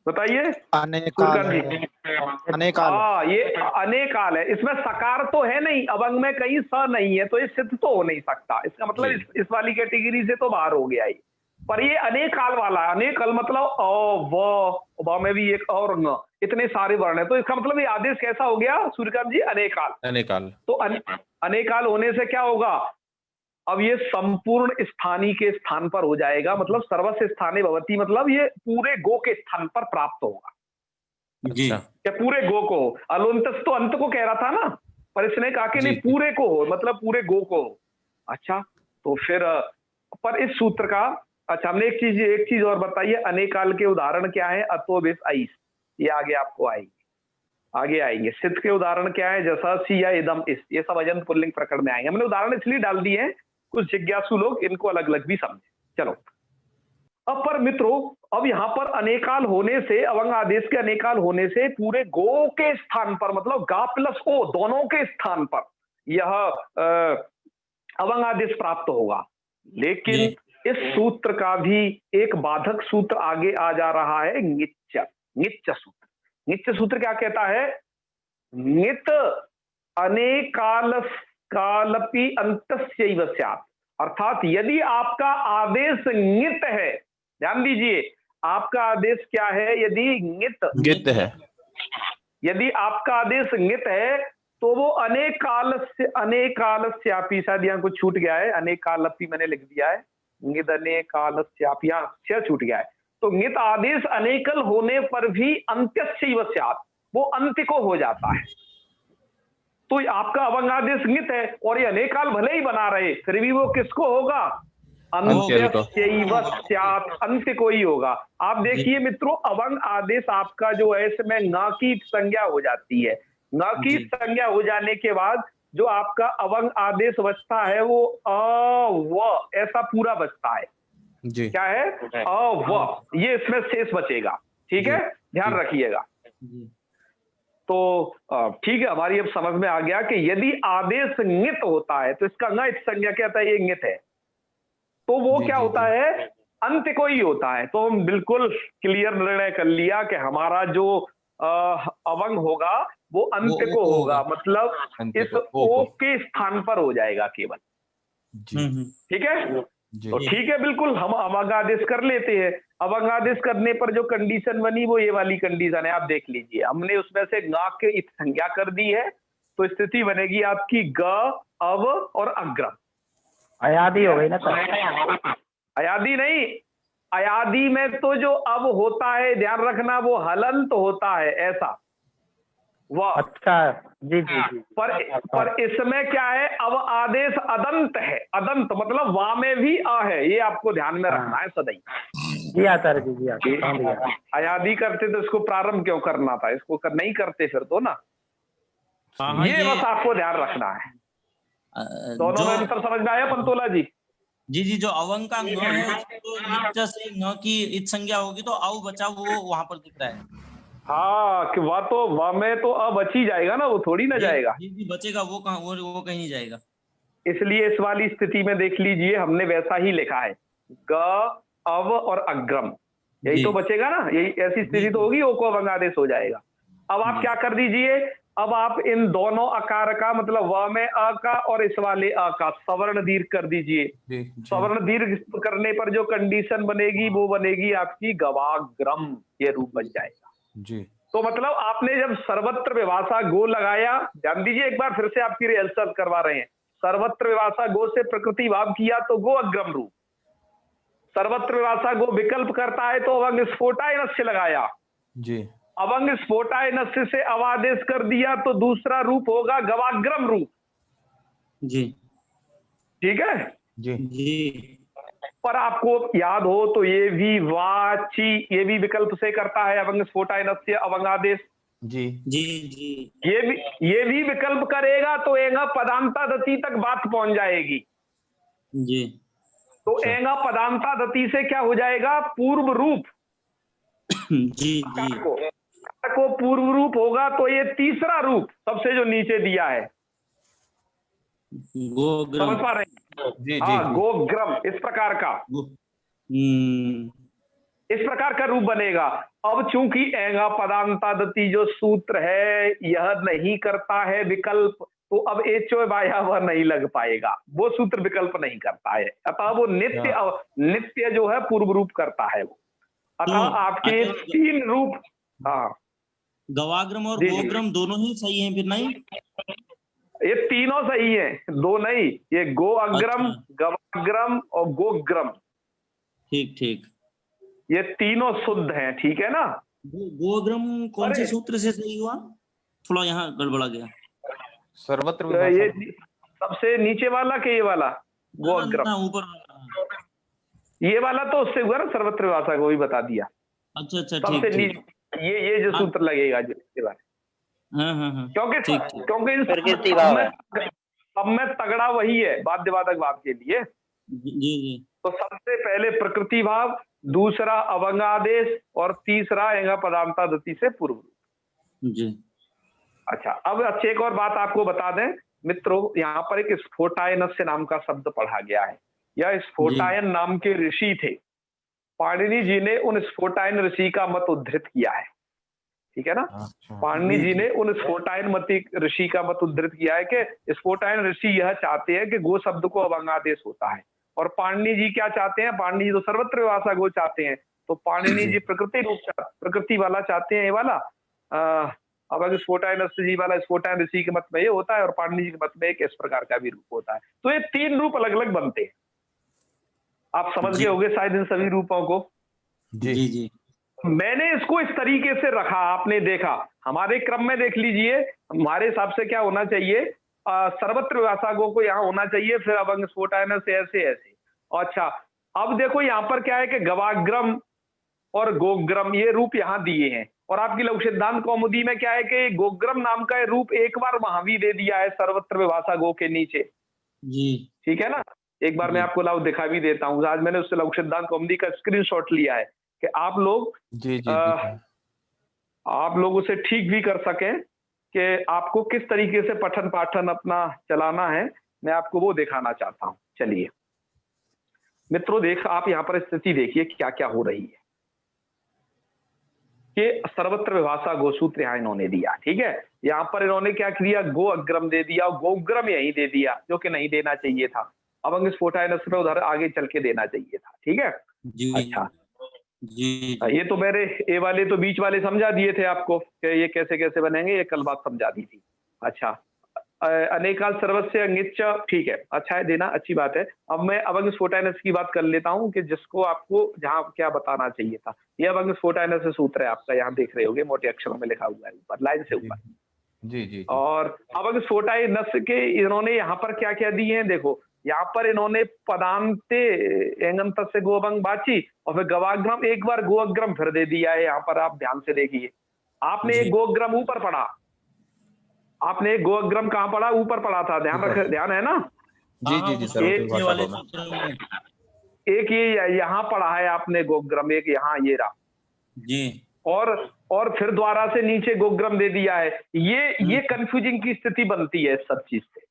बताइए। अनेकाल है। अनेकाल। हाँ ये अनेकाल है, इसमें सकार तो है नहीं, अवंग में कहीं स नहीं है, तो ये सिद्ध तो हो नहीं सकता, इसका मतलब इस वाली कैटेगरी से तो बाहर हो गया ही। पर ये अनेकाल वाला, अनेकाल मतलब अ व में भी एक और न, इतने सारे वर्ण है, तो इसका मतलब ये आदेश कैसा हो गया सूर्यकांत जी, अनेकाल। अनेकाल। तो अनेकाल होने से क्या होगा, अब ये संपूर्ण स्थानीय के स्थान पर हो जाएगा, मतलब सर्वस्य स्थाने भवति, मतलब ये पूरे गो के स्थान पर प्राप्त होगा, जी अच्छा या पूरे गो को हो। अलोंतस तो अंत को कह रहा था ना, पर इसने कहा कि जी नहीं पूरे को हो, मतलब पूरे गो को हो। अच्छा, तो फिर पर इस सूत्र का, अच्छा हमने एक चीज और बताइए, अनेकाल के उदाहरण क्या है? अतो विस आइस, ये आगे आपको आगे आएंगे। सिद्ध के उदाहरण क्या है? जैसा सी या इदम इस, ये सब अजंत पुल्लिंग प्रकरण में आएंगे। हमने उदाहरण इसलिए डाल दिए हैं, कुछ जिज्ञासु लोग इनको अलग अलग भी समझे। चलो, अब पर मित्रों, अब यहाँ पर अनेकाल होने से, अवंग आदेश के अनेकाल होने से पूरे गो के स्थान पर, मतलब गा प्लस ओ दोनों के स्थान पर यह अवंग आदेश प्राप्त होगा। लेकिन इस सूत्र का भी एक बाधक सूत्र आगे आ जा रहा है, नित्य सूत्र। नित्य सूत्र क्या कहता है? नित अनेकाल कालपि अंतस्यैव स्यात्, अर्थात यदि आपका आदेश नित है, ध्यान दीजिए, आपका आदेश क्या है? यदि गित है, यदि आपका आदेश नित है तो वो अनेक काल स्यापी, शायद यहाँ कुछ छूट गया है, अनेक कालपि मैंने लिख दिया है, नित अनेक काल स्यापी, यहाँ छूट गया है। तो नित आदेश अनेकल होने पर भी अंत्यस्यैव स्यात्, वो अंत्य को हो जाता है। तो आपका अवंग आदेश नित है और ये अनेकाल भले ही बना रहे, फिर भी वो किसको होगा? अंत्यस्यैव स्यात्, अंत्य को ही होगा। आप देखिए मित्रों, अवंग आदेश आपका जो है इसमें न की संज्ञा हो जाती है। न की संज्ञा हो जाने के बाद जो आपका अवंग आदेश बचता है वो अ व ऐसा पूरा बचता है। जी क्या है? अ व, ये इसमें शेष बचेगा। ठीक है, ध्यान रखिएगा। तो ठीक है, हमारी अब समझ में आ गया कि यदि आदेश नित होता है तो इसका न संज्ञा क्या था? ये नित है, तो वो क्या होता है? अंत्य को ही होता है। तो हम बिल्कुल क्लियर निर्णय कर लिया कि हमारा जो अवंग होगा वो अंत्य को होगा, मतलब इस ओ के स्थान पर हो जाएगा केवल। ठीक है, तो ठीक है, बिल्कुल हम अवंग आदेश कर लेते हैं। अवंग आदेश करने पर जो कंडीशन बनी वो ये वाली कंडीशन है, आप देख लीजिए। हमने उसमें से गा के इत संज्ञा कर दी है, तो स्थिति बनेगी आपकी ग, अव और अग्रम। अयादी हो गई ना सर? अयादी नहीं, अयादी में तो जो अब होता है, ध्यान रखना, वो हलंत होता है, ऐसा वह। अच्छा, जी जी जी। पर इसमें क्या है? अब आदेश अदंत है। अदंत मतलब वा में भी अ है, ये आपको ध्यान में रखना है सदैव। जी हाँ सर, जी हाँ, समझ गया। अयादी करते तो इसको प्रारंभ क्यों करना था? इसको नहीं करते फिर तो ना। ये बस आपको ध्यान रखना है। दोनों में अंतर समझ में आया पंतोला जी? जी जी, जो अवंग का न है, तो नित्य से न की इत संज्ञा होगी तो अव बचा वो वहां पर दिख रहा है। हाँ, कि वह तो वह में तो अब बच ही जाएगा ना, वो थोड़ी ना जाएगा। जी जी, बचेगा वो कहाँ, वो कहीं नहीं जाएगा। इसलिए इस वाली स्थिति में देख लीजिए, हमने वैसा ही लिखा है, ग, अव और अग्रम, यही तो बचेगा ना। यही ऐसी स्थिति तो होगी, ओ को अवंग आदेश हो जाएगा। अब आप क्या कर दीजिए, अब आप इन दोनों आकार का, मतलब व में अ का और इस वाले अ का सवर्ण दीर्घ कर दीजिए। सवर्ण दीर्घ करने पर जो कंडीशन बनेगी वो बनेगी आपकी गवाग्रम, ये रूप बन जाएगा। जी, तो मतलब आपने जब सर्वत्र विभाषा गो लगाया, ध्यान दीजिए, एक बार फिर से आपकी रिहर्सल करवा रहे हैं। सर्वत्र विभाषा गो से प्रकृति भाव किया तो गो अग्रम रूप। सर्वत्र विभाषा गो विकल्प करता है तो अवंग स्फोटाय नस्य लगाया जी। अवंग स्फोटाय नस्य से अवादेश कर दिया तो दूसरा रूप होगा गवाग्रम रूप। जी, ठीक है जी जी। पर आपको याद हो तो ये भी वाची, ये भी विकल्प से करता है अवंग स्फोटाय नस्य अवंगादेश। जी जी जी, ये भी विकल्प करेगा तो एंगा पदांता दति तक बात पहुंच जाएगी। जी, तो एंगा पदांता दति से क्या हो जाएगा? पूर्व रूप। जी जी, को पूर्व रूप होगा तो ये तीसरा रूप सबसे जो नीचे दिया है, गोग्रम। समझ पा रहे हैं? जी हाँ, गोग्रम, इस प्रकार का, इस प्रकार का रूप बनेगा। अब चूंकि एंगा पदांतादति जो सूत्र है यह नहीं करता है विकल्प, तो अब एचो बाया वह नहीं लग पाएगा, वो सूत्र विकल्प नहीं करता है। अतः वो नित्य जो है पूर्व रूप करता है वो। अतः आपके तीन रूप, हाँ, गवाग्रम और गोग्रम दोनों ही सही हैं फिर? नहीं, ये तीनों सही है, दो नहीं, ये गो अग्रम, गवाग्रम और गोग्रम, ठीक ठीक, ये तीनों शुद्ध हैं। ठीक है ना? गोग्रम कौन से अरे सूत्र से सही हुआ? थोड़ा यहाँ गड़बड़ा गया। सर्वत्र तो ये विभाषा सबसे नीचे वाला के ये वाला गो ना, अग्रम, ना, ऊपर वाला। ये वाला तो उससे हुआ ना, सर्वत्र विभाषा को भी बता दिया। अच्छा अच्छा, सबसे ठीक ठीक। नीचे ये जो सूत्र लगेगा जो इसके बाद, हाँ हाँ हाँ, क्योंकि ठीक ठीक। क्योंकि इन प्रकृति भाव है। सब में तगड़ा वही है वाद्यवादक भाव के लिए। जी जी तो सबसे पहले प्रकृति भाव, दूसरा अवंगादेश और तीसरा एंगा पदांता दति से पूर्व। जी। अच्छा, अब अच्छे एक और बात आपको बता दें मित्रों, यहाँ पर एक स्फोटायनस्य नाम का शब्द पढ़ा गया है। यह स्फोटायन नाम के ऋषि थे। पाणिनि जी ने उन स्फोटायन ऋषि का मत उद्धृत किया है, ठीक है ना। अच्छा पाणिनि जी ने उन स्फोटायन मती ऋषि का मत उद्धृत किया है कि स्फोटायन ऋषि यह चाहते हैं कि गो शब्द को अवंगादेश होता है, और पाणिनि जी क्या चाहते हैं, पाणिनि जी तो सर्वत्र विभाषा गो चाहते हैं, तो पाणिनि जी प्रकृति रूप प्रकृति वाला चाहते हैं, ये वाला अब अगर स्फोटायन जी वाला स्फोटायन ऋषि के मत में ये होता है, और पाणिनि जी के मत में एक इस प्रकार का भी रूप होता है। तो ये तीन रूप अलग अलग बनते हैं। आप समझ गए होंगे शायद इन सभी रूपों को। जी जी जी। मैंने इसको इस तरीके से रखा, आपने देखा हमारे क्रम में, देख लीजिए हमारे हिसाब से क्या होना चाहिए, सर्वत्र विभाषा गो को यहाँ होना चाहिए, फिर अवंग स्फोटायन से ऐसे ऐसे। अच्छा, अब देखो यहाँ पर क्या है कि गवाग्रम और गोग्रम ये रूप यहाँ दिए हैं, और आपकी लघु सिद्धांत कौमुदी में क्या है कि गोग्रम नाम का ये रूप एक बार वहां भी दे दिया है सर्वत्र विभाषा गो के नीचे, जी ठीक है ना। एक बार मैं आपको लाओ दिखा भी देता हूँ, आज मैंने उससे लघु सिद्धांत कौमुदी का स्क्रीनशॉट लिया है कि आप लोग जी जी आप लोग उसे ठीक भी कर सकें कि आपको किस तरीके से पठन पाठन अपना चलाना है, मैं आपको वो दिखाना चाहता हूं। चलिए मित्रों, देख आप यहाँ पर स्थिति देखिए क्या क्या हो रही है कि सर्वत्र विभाषा गोसूत्र यहाँ इन्होंने दिया, ठीक है। यहाँ पर इन्होंने क्या किया, गो अग्रम दे दिया और गोग्रम यही दे दिया, जो कि नहीं देना चाहिए था। अवंग स्फोटायन पे उधर आगे चल के देना चाहिए था, ठीक है। जी। अच्छा जी ये तो मेरे ए वाले तो बीच वाले समझा दिए थे आपको कि ये कैसे कैसे बनेंगे, ये कल बात समझा दी थी। अच्छा, अनेकाल सर्वस्य अंगिच, ठीक है, अच्छा है देना, अच्छी बात है। अब मैं अवंग स्फोटायनस की बात कर लेता हूं कि जिसको आपको जहां क्या बताना चाहिए था। ये अवंग स्फोटायनस सूत्र है आपका, यहाँ देख रहे होगे मोटे अक्षरों में लिखा हुआ है ऊपर लाइन से ऊपर। जी जी। और अवंग स्फोटायनस के इन्होंने यहाँ पर क्या क्या दिए हैं, देखो यहाँ पर इन्होंने पदांते एंगंत से गोअवंग बाची, और फिर गवाग्रम एक बार गोअग्रम फिर दे दिया है। यहाँ पर आप ध्यान से देखिए, आपने एक गोअग्रम ऊपर पढ़ा, आपने एक गोअग्रम कहाँ पढ़ा, ऊपर पढ़ा था, ध्यान है ना। जी जी जी सर, ये वाले सूत्र में। एक ये यहाँ पढ़ा है आपने गोग्रम, एक यहाँ ये रहा जी। और फिर द्वारा से नीचे गोग्रम दे दिया है। ये कंफ्यूजिंग की स्थिति बनती है इस सब चीज से।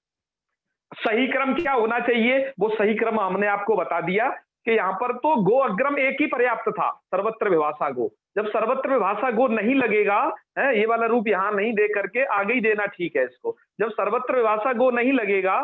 सही क्रम क्या होना चाहिए, वो सही क्रम हमने आपको बता दिया कि यहाँ पर तो गो अग्रम एक ही पर्याप्त था, सर्वत्र विभाषा गो। जब सर्वत्र विभाषा गो नहीं लगेगा है, ये वाला रूप यहाँ नहीं दे करके आगे ही देना ठीक है इसको। जब सर्वत्र विभाषा गो नहीं लगेगा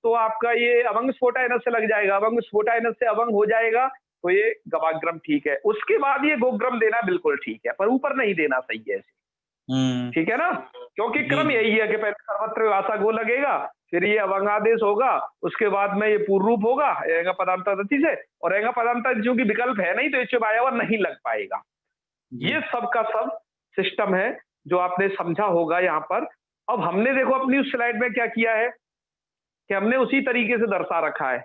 तो आपका ये अवंग स्फोटायनस से लग जाएगा, अवंग स्फोटायनस से अवंग हो जाएगा, तो ये गवाग्रम ठीक है। उसके बाद ये गोग्रम देना बिल्कुल ठीक है, पर ऊपर नहीं देना सही है ऐसे, ठीक है ना। क्योंकि क्रम यही है कि पहले सर्वत्र विभाषा गो लगेगा, फिर ये अवंगादेश होगा, उसके बाद में ये पूर्व रूप होगा एंगा पदांता दति से, और एंगा पदांता जो कि विकल्प है नहीं तो इससे आया नहीं लग पाएगा। ये सब का सब सिस्टम है जो आपने समझा होगा यहाँ पर। अब हमने देखो अपनी उस स्लाइड में क्या किया है कि हमने उसी तरीके से दर्शा रखा है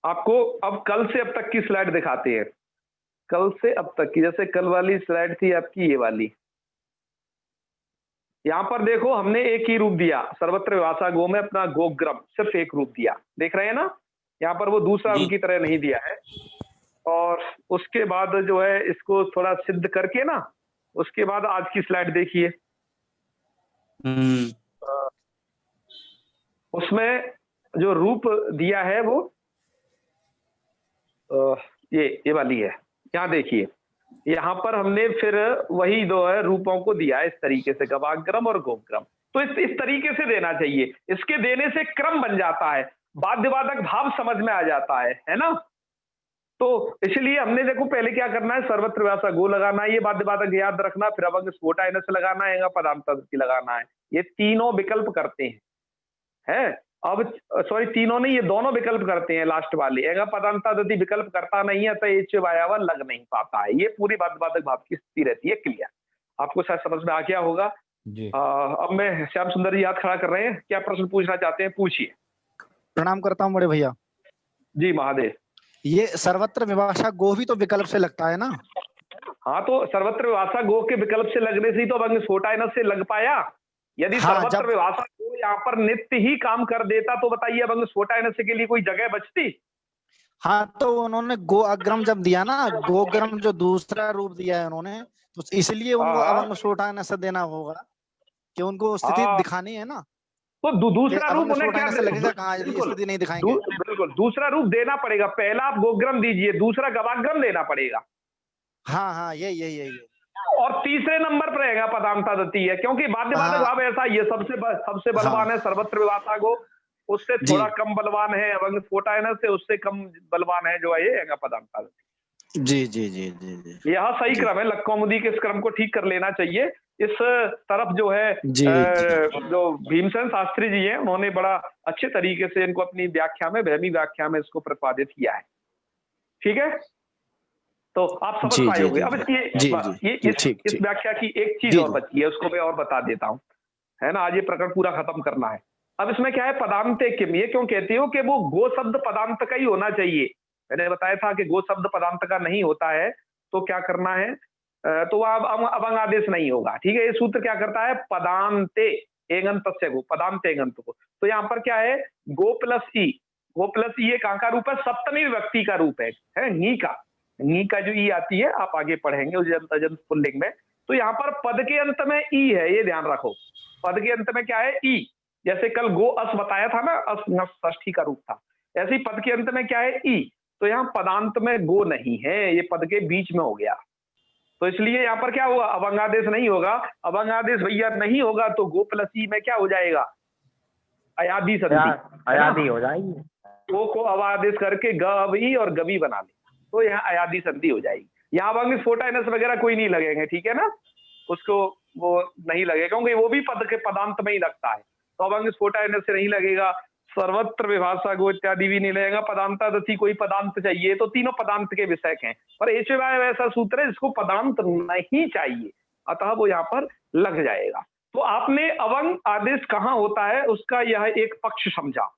आपको। अब कल से अब तक की स्लाइड दिखाते हैं, कल से अब तक की। जैसे कल वाली स्लाइड थी आपकी ये वाली, यहाँ पर देखो हमने एक ही रूप दिया, सर्वत्र विभाषा गो में अपना गोग्रम सिर्फ एक रूप दिया, देख रहे हैं ना। यहाँ पर वो दूसरा रूप की तरह नहीं दिया है। और उसके बाद जो है इसको थोड़ा सिद्ध करके ना, उसके बाद आज की स्लाइड देखिए। उसमें जो रूप दिया है वो ये वाली है। यहाँ देखिए, यहाँ पर हमने फिर वही दो है रूपों को दिया है इस तरीके से, गवाग्रम और गोग्रम। तो इस तरीके से देना चाहिए। इसके देने से क्रम बन जाता है, वाद्यवादक भाव समझ में आ जाता है ना। तो इसलिए हमने देखो पहले क्या करना है, सर्वत्र विभाषा गो लगाना है, ये वाद्यवादक याद रखना, फिर अवंग स्फोटायनस लगाना है, पदांता दति लगाना है। ये तीनों विकल्प करते हैं, अब सॉरी तीनों नहीं, ये दोनों विकल्प करते हैं लास्ट वाले। एगा पदांतादति विकल्प करता नहीं है तो एच वायावा लग नहीं पाता है। ये पूरी बाधक भाव की स्थिति रहती है। क्लियर, आपको शायद समझ में आ गया होगा जी। अब मैं श्याम सुंदर जी याद खड़ा कर रहे हैं, क्या प्रश्न पूछना चाहते हैं पूछिए। प्रणाम करता हूँ बड़े भैया। जी महादेव। ये सर्वत्र विभाषा गो भी तो विकल्प से लगता है ना? हाँ, तो सर्वत्र विभाषा गो के विकल्प से लगने से ही तो अभंग स्फोटायन से लग पाया। यदि हाँ, सर्वत्र विभाषा गो यहाँ पर नित्य ही काम कर देता तो बताइए अभंग स्फोटायन से के लिए कोई जगह बचती? हाँ, तो उन्होंने गो अग्रम जब दिया ना, गोग्रम जो दूसरा रूप दिया है उन्होंने, तो इसलिए उनको हाँ। अवंग स्फोटायन से देना होगा कि उनको स्थिति हाँ। दिखानी है ना। तो दूसरा रूप उन्हें क्या से लगेगा कहाँ, यदि बिल्कुल, स्थिति नहीं दिखाएंगे। बिल्कुल दूसरा रूप देना पड़ेगा। पहला आप गोग्रम दीजिए, दूसरा गवाग्रम देना पड़ेगा। हाँ हाँ, यही और तीसरे नंबर पर रहेगा पदांतादति है, क्योंकि बाध्य बाधक भाव ऐसा ये सबसे बलवान है सर्वत्र विभाषा गो, उससे थोड़ा कम बलवान है अभंग स्फोटायन से, उससे कम बलवान है जो है ये पदांतादति। जी जी जी जी जी, यह सही क्रम है। लक्कौमुदी के इस क्रम को ठीक कर लेना चाहिए। इस तरफ जो है जो भीमसेन शास्त्री जी हैं उन्होंने बड़ा अच्छे तरीके से इनको अपनी व्याख्या में, भैमी व्याख्या में इसको प्रतिपादित किया है। ठीक है, तो आप समझ पाए होंगे। अब इस व्याख्या की एक चीज और बची है, उसको मैं और बता देता हूँ, है ना। आज ये प्रकरण पूरा खत्म करना है। अब इसमें क्या है, पदांत किम, ये क्यों कहती हो कि वो गो शब्द पदांत का ही होना चाहिए। मैंने बताया था कि गो शब्द पदांत का नहीं होता है तो क्या करना है, तो अब अभंग आदेश नहीं होगा। ठीक है, ये सूत्र क्या करता है, पदांते एगंत से गो, पदांत एगंत को। तो यहाँ पर क्या है, गो प्लस ई, गो प्लस ई कहाँ का रूप है, सप्तमी विभक्ति का रूप है नी का। नी का जो ई आती है आप आगे पढ़ेंगे उस अजंत पुल्लिंग में। तो यहाँ पर पद के अंत में ई है, ये ध्यान रखो। पद के अंत में क्या है, ई। जैसे कल गो अस बताया था ना, अस नस षष्ठी का रूप था, ऐसे ही पद के अंत में क्या है, ई। तो यहाँ पदांत में गो नहीं है, ये पद के बीच में हो गया। तो इसलिए यहाँ पर क्या होगा, अभंगादेश नहीं होगा। अभंगादेश भैया नहीं होगा तो गो प्लस ई में क्या हो जाएगा, अयादी संधि, अयादी हो जाएगी। गो को अवादेश करके गवी और गवी बना ले तो यहाँ अयादी संधि हो जाएगी। यहाँ अभंग स्फोटायनस वगैरह कोई नहीं लगेंगे, ठीक है ना, उसको वो नहीं लगेगा क्योंकि वो भी पद के पदांत में ही लगता है। तो अभंग स्फोटायनस से नहीं लगेगा, सर्वत्र विभाषा गो इत्यादि भी नहीं लगेगा। पदांतादति कोई पदांत चाहिए, तो तीनों पदांत के विषय हैं। पर एचवाय ऐसा सूत्र है जिसको पदांत नहीं चाहिए, अतः वो यहाँ पर लग जाएगा। तो आपने अभंग आदेश कहाँ होता है उसका यह एक पक्ष समझा।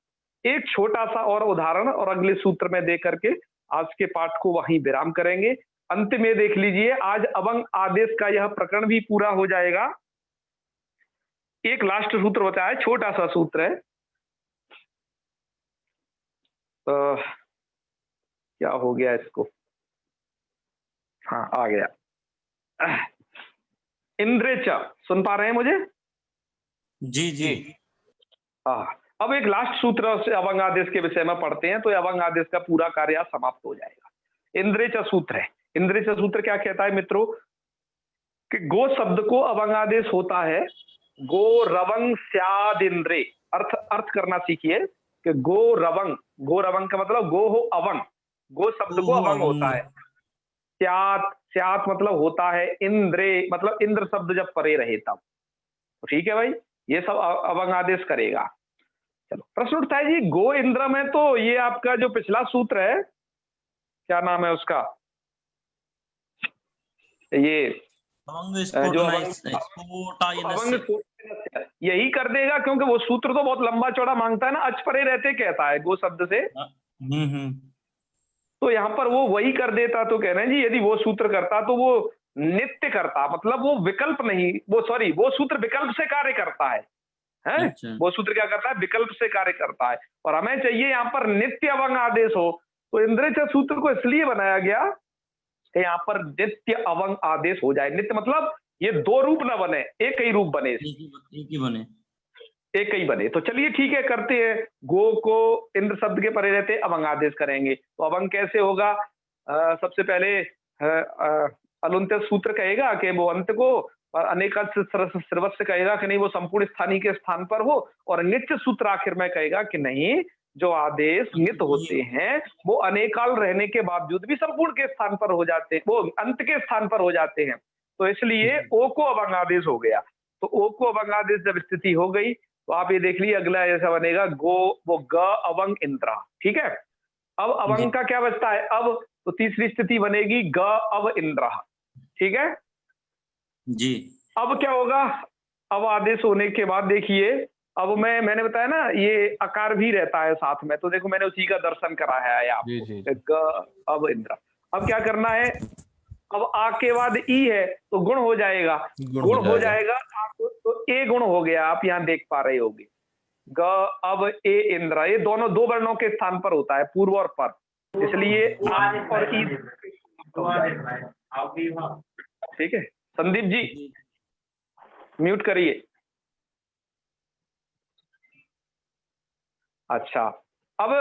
एक छोटा सा और उदाहरण और अगले सूत्र में दे करके आज के पाठ को वहीं विराम करेंगे। अंत में देख लीजिए, आज अभंग आदेश का यह प्रकरण भी पूरा हो जाएगा। एक लास्ट सूत्र होता है, छोटा सा सूत्र है, क्या हो गया इसको, हाँ आ गया। इंद्रेच, सुन पा रहे हैं मुझे? जी जी। अब एक लास्ट सूत्र से अभंग आदेश के विषय में पढ़ते हैं तो अभंग आदेश का पूरा कार्य समाप्त हो जाएगा। इंद्रेच सूत्र है। इंद्रेच सूत्र क्या कहता है मित्रों, कि गो शब्द को अभंग आदेश होता है गो रवंग स्याद इंद्रे। अर्थ करना सीखिए कि गो रवंग का मतलब गो हो अवंग, गो शब्द को अवंग होता है। स्यात मतलब होता है, इंद्रे मतलब इंद्र शब्द जब परे रहे तब। तो ठीक है भाई, ये सब अभंग आदेश करेगा। चलो प्रश्न उठता है जी, गो इंद्र में तो ये आपका जो पिछला सूत्र है, क्या नाम है उसका, ये यही कर देगा क्योंकि वो सूत्र तो बहुत लंबा चौड़ा मांगता है ना, अच परे रहते कहता है गो शब्द से। तो यहाँ पर वो वही कर देता। तो कह रहे हैं जी यदि वो सूत्र करता तो वो नित्य करता, मतलब वो विकल्प नहीं, वो सूत्र विकल्प से कार्य करता है। अच्छा। वो सूत्र क्या करता है, विकल्प से कार्य करता है, और हमें चाहिए यहाँ पर नित्य अभंग आदेश हो। तो इंद्रेच सूत्र को इसलिए बनाया गया कि यहाँ पर नित्य अभंग आदेश हो जाए। नित्य मतलब ये दो रूप ना बने, एक ही रूप बने, एक ही बने। तो चलिए ठीक है, करते हैं। गो को इंद्र शब्द के परे रहते अभंग आदेश करेंगे। तो अभंग कैसे होगा, सबसे पहले अलुंत सूत्र कहेगा कि वो अंत को, अनेक सर्वस्व कहेगा कि नहीं वो संपूर्ण स्थानी के स्थान पर हो, और नित्य सूत्र आखिर में कहेगा कि नहीं जो आदेश नित्य होते हैं वो अनेकाल रहने के बावजूद भी संपूर्ण के स्थान पर हो जाते हैं, वो अंत के स्थान पर हो जाते हैं। तो इसलिए ओ को अभंग आदेश हो गया। तो ओ को अभंग आदेश जब स्थिति हो गई तो आप ये देख लीजिए अगला ऐसा बनेगा गो, वो ग अवंग इंद्रा, ठीक है। अब अवंग का क्या बचता है, अब तो तीसरी स्थिति बनेगी ग अव इंद्रा, ठीक है। जी अब क्या होगा, अब आदेश होने के बाद देखिए, अब मैंने बताया ना ये अकार भी रहता है साथ में, तो देखो मैंने उसी का दर्शन कराया है आपको, ग अब इंद्रा। अब क्या करना है, अब आ के बाद ई है तो गुण हो जाएगा, गुण हो जाएगा तो ए गुण हो गया, आप यहाँ देख पा रहे होगे, ग अब ए इंद्रा, ये दोनों दो वर्णों के स्थान पर होता है, पूर्व और पर, इसलिए आ और ई, ठीक है। संदीप जी म्यूट करिए। अच्छा, अब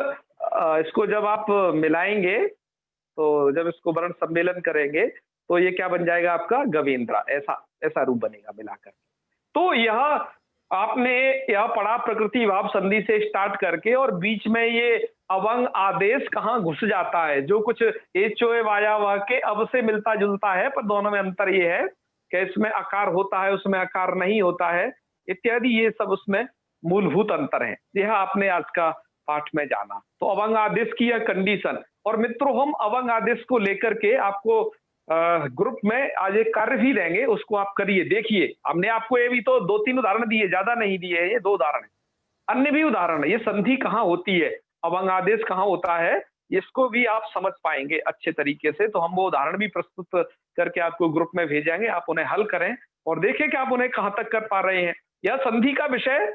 इसको जब आप मिलाएंगे, तो जब इसको वर्ण सम्मेलन करेंगे तो ये क्या बन जाएगा आपका गवेंद्रा, ऐसा रूप बनेगा मिलाकर। तो यह आपने यह पढ़ा प्रकृति भाव संधि से स्टार्ट करके, और बीच में ये अवंग आदेश कहाँ घुस जाता है, जो कुछ एचओए वाया वा के अब से मिलता जुलता है, पर दोनों में अंतर ये है कि इसमें आकार होता है उसमें आकार नहीं होता है इत्यादि, ये सब उसमें मूलभूत अंतर है। यह आपने आज का पाठ में जाना। तो अवंग आदेश की यह कंडीशन, और मित्रों हम अवंग आदेश को लेकर के आपको ग्रुप में आज एक कार्य भी देंगे, उसको आप करिए, देखिए। हमने आपको ये भी तो 2-3 उदाहरण दिए, ज्यादा नहीं दिए, ये 2 उदाहरण है, अन्य भी उदाहरण है। ये संधि कहाँ होती है, अवंग आदेश कहाँ होता है, इसको भी आप समझ पाएंगे अच्छे तरीके से। तो हम वो उदाहरण भी प्रस्तुत करके आपको ग्रुप में भेजेंगे, आप उन्हें हल करें और देखें कि आप उन्हें कहाँ तक कर पा रहे हैं। यह संधि का विषय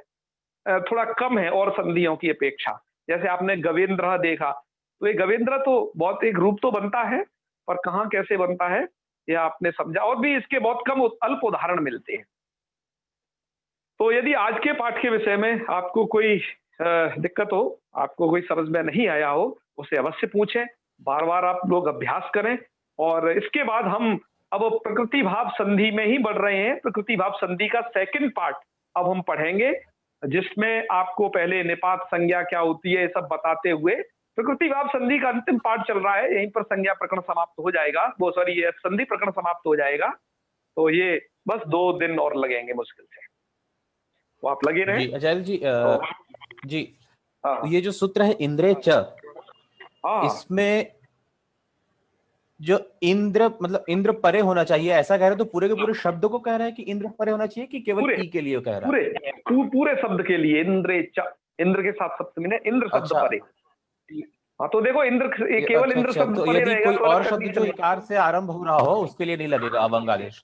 थोड़ा कम है और संधियों की अपेक्षा। जैसे आपने गवेंद्र देखा, तो ये गवेंद्र तो बहुत एक रूप तो बनता है, पर कहाँ कैसे बनता है यह आपने समझा, और भी इसके बहुत कम अल्प उदाहरण मिलते हैं। तो यदि आज के पाठ के विषय में आपको कोई दिक्कत हो, आपको कोई समझ में नहीं आया हो, उसे अवश्य पूछें, बार बार आप लोग अभ्यास करें। और इसके बाद हम अब प्रकृति भाव संधि में ही बढ़ रहे हैं। प्रकृति भाव संधि का सेकंड पार्ट अब हम पढ़ेंगे, जिसमें आपको पहले निपात संज्ञा क्या होती है सब बताते हुए प्रकृति भाव संधि का अंतिम पार्ट चल रहा है, यहीं पर संज्ञा प्रकरण समाप्त हो जाएगा, वो सॉरी ये संधि प्रकरण समाप्त हो जाएगा। तो ये बस 2 दिन और लगेंगे मुश्किल से, तो आप लगे रहे। जी आचार्य जी जी हाँ। ये जो सूत्र है इंद्रे च, हाँ, इसमें जो इंद्र मतलब इंद्र परे होना चाहिए ऐसा कह रहे हैं, तो पूरे के पूरे शब्द को कह रहा है कि इंद्र परे होना चाहिए कि केवल ई के लिए कह रहा है? पूरे शब्द के लिए इंद्रे च, इंद्र के साथ सप्तमी ने इंद्र शब्द अच्छा। परे। हाँ, तो देखो इंद्र केवल इंद्र शब्द तो परे यदि रहेगा कोई तो और शब्द जो इकार से आरंभ हो रहा हो उसके लिए नहीं लगेगा अवंग आदेश?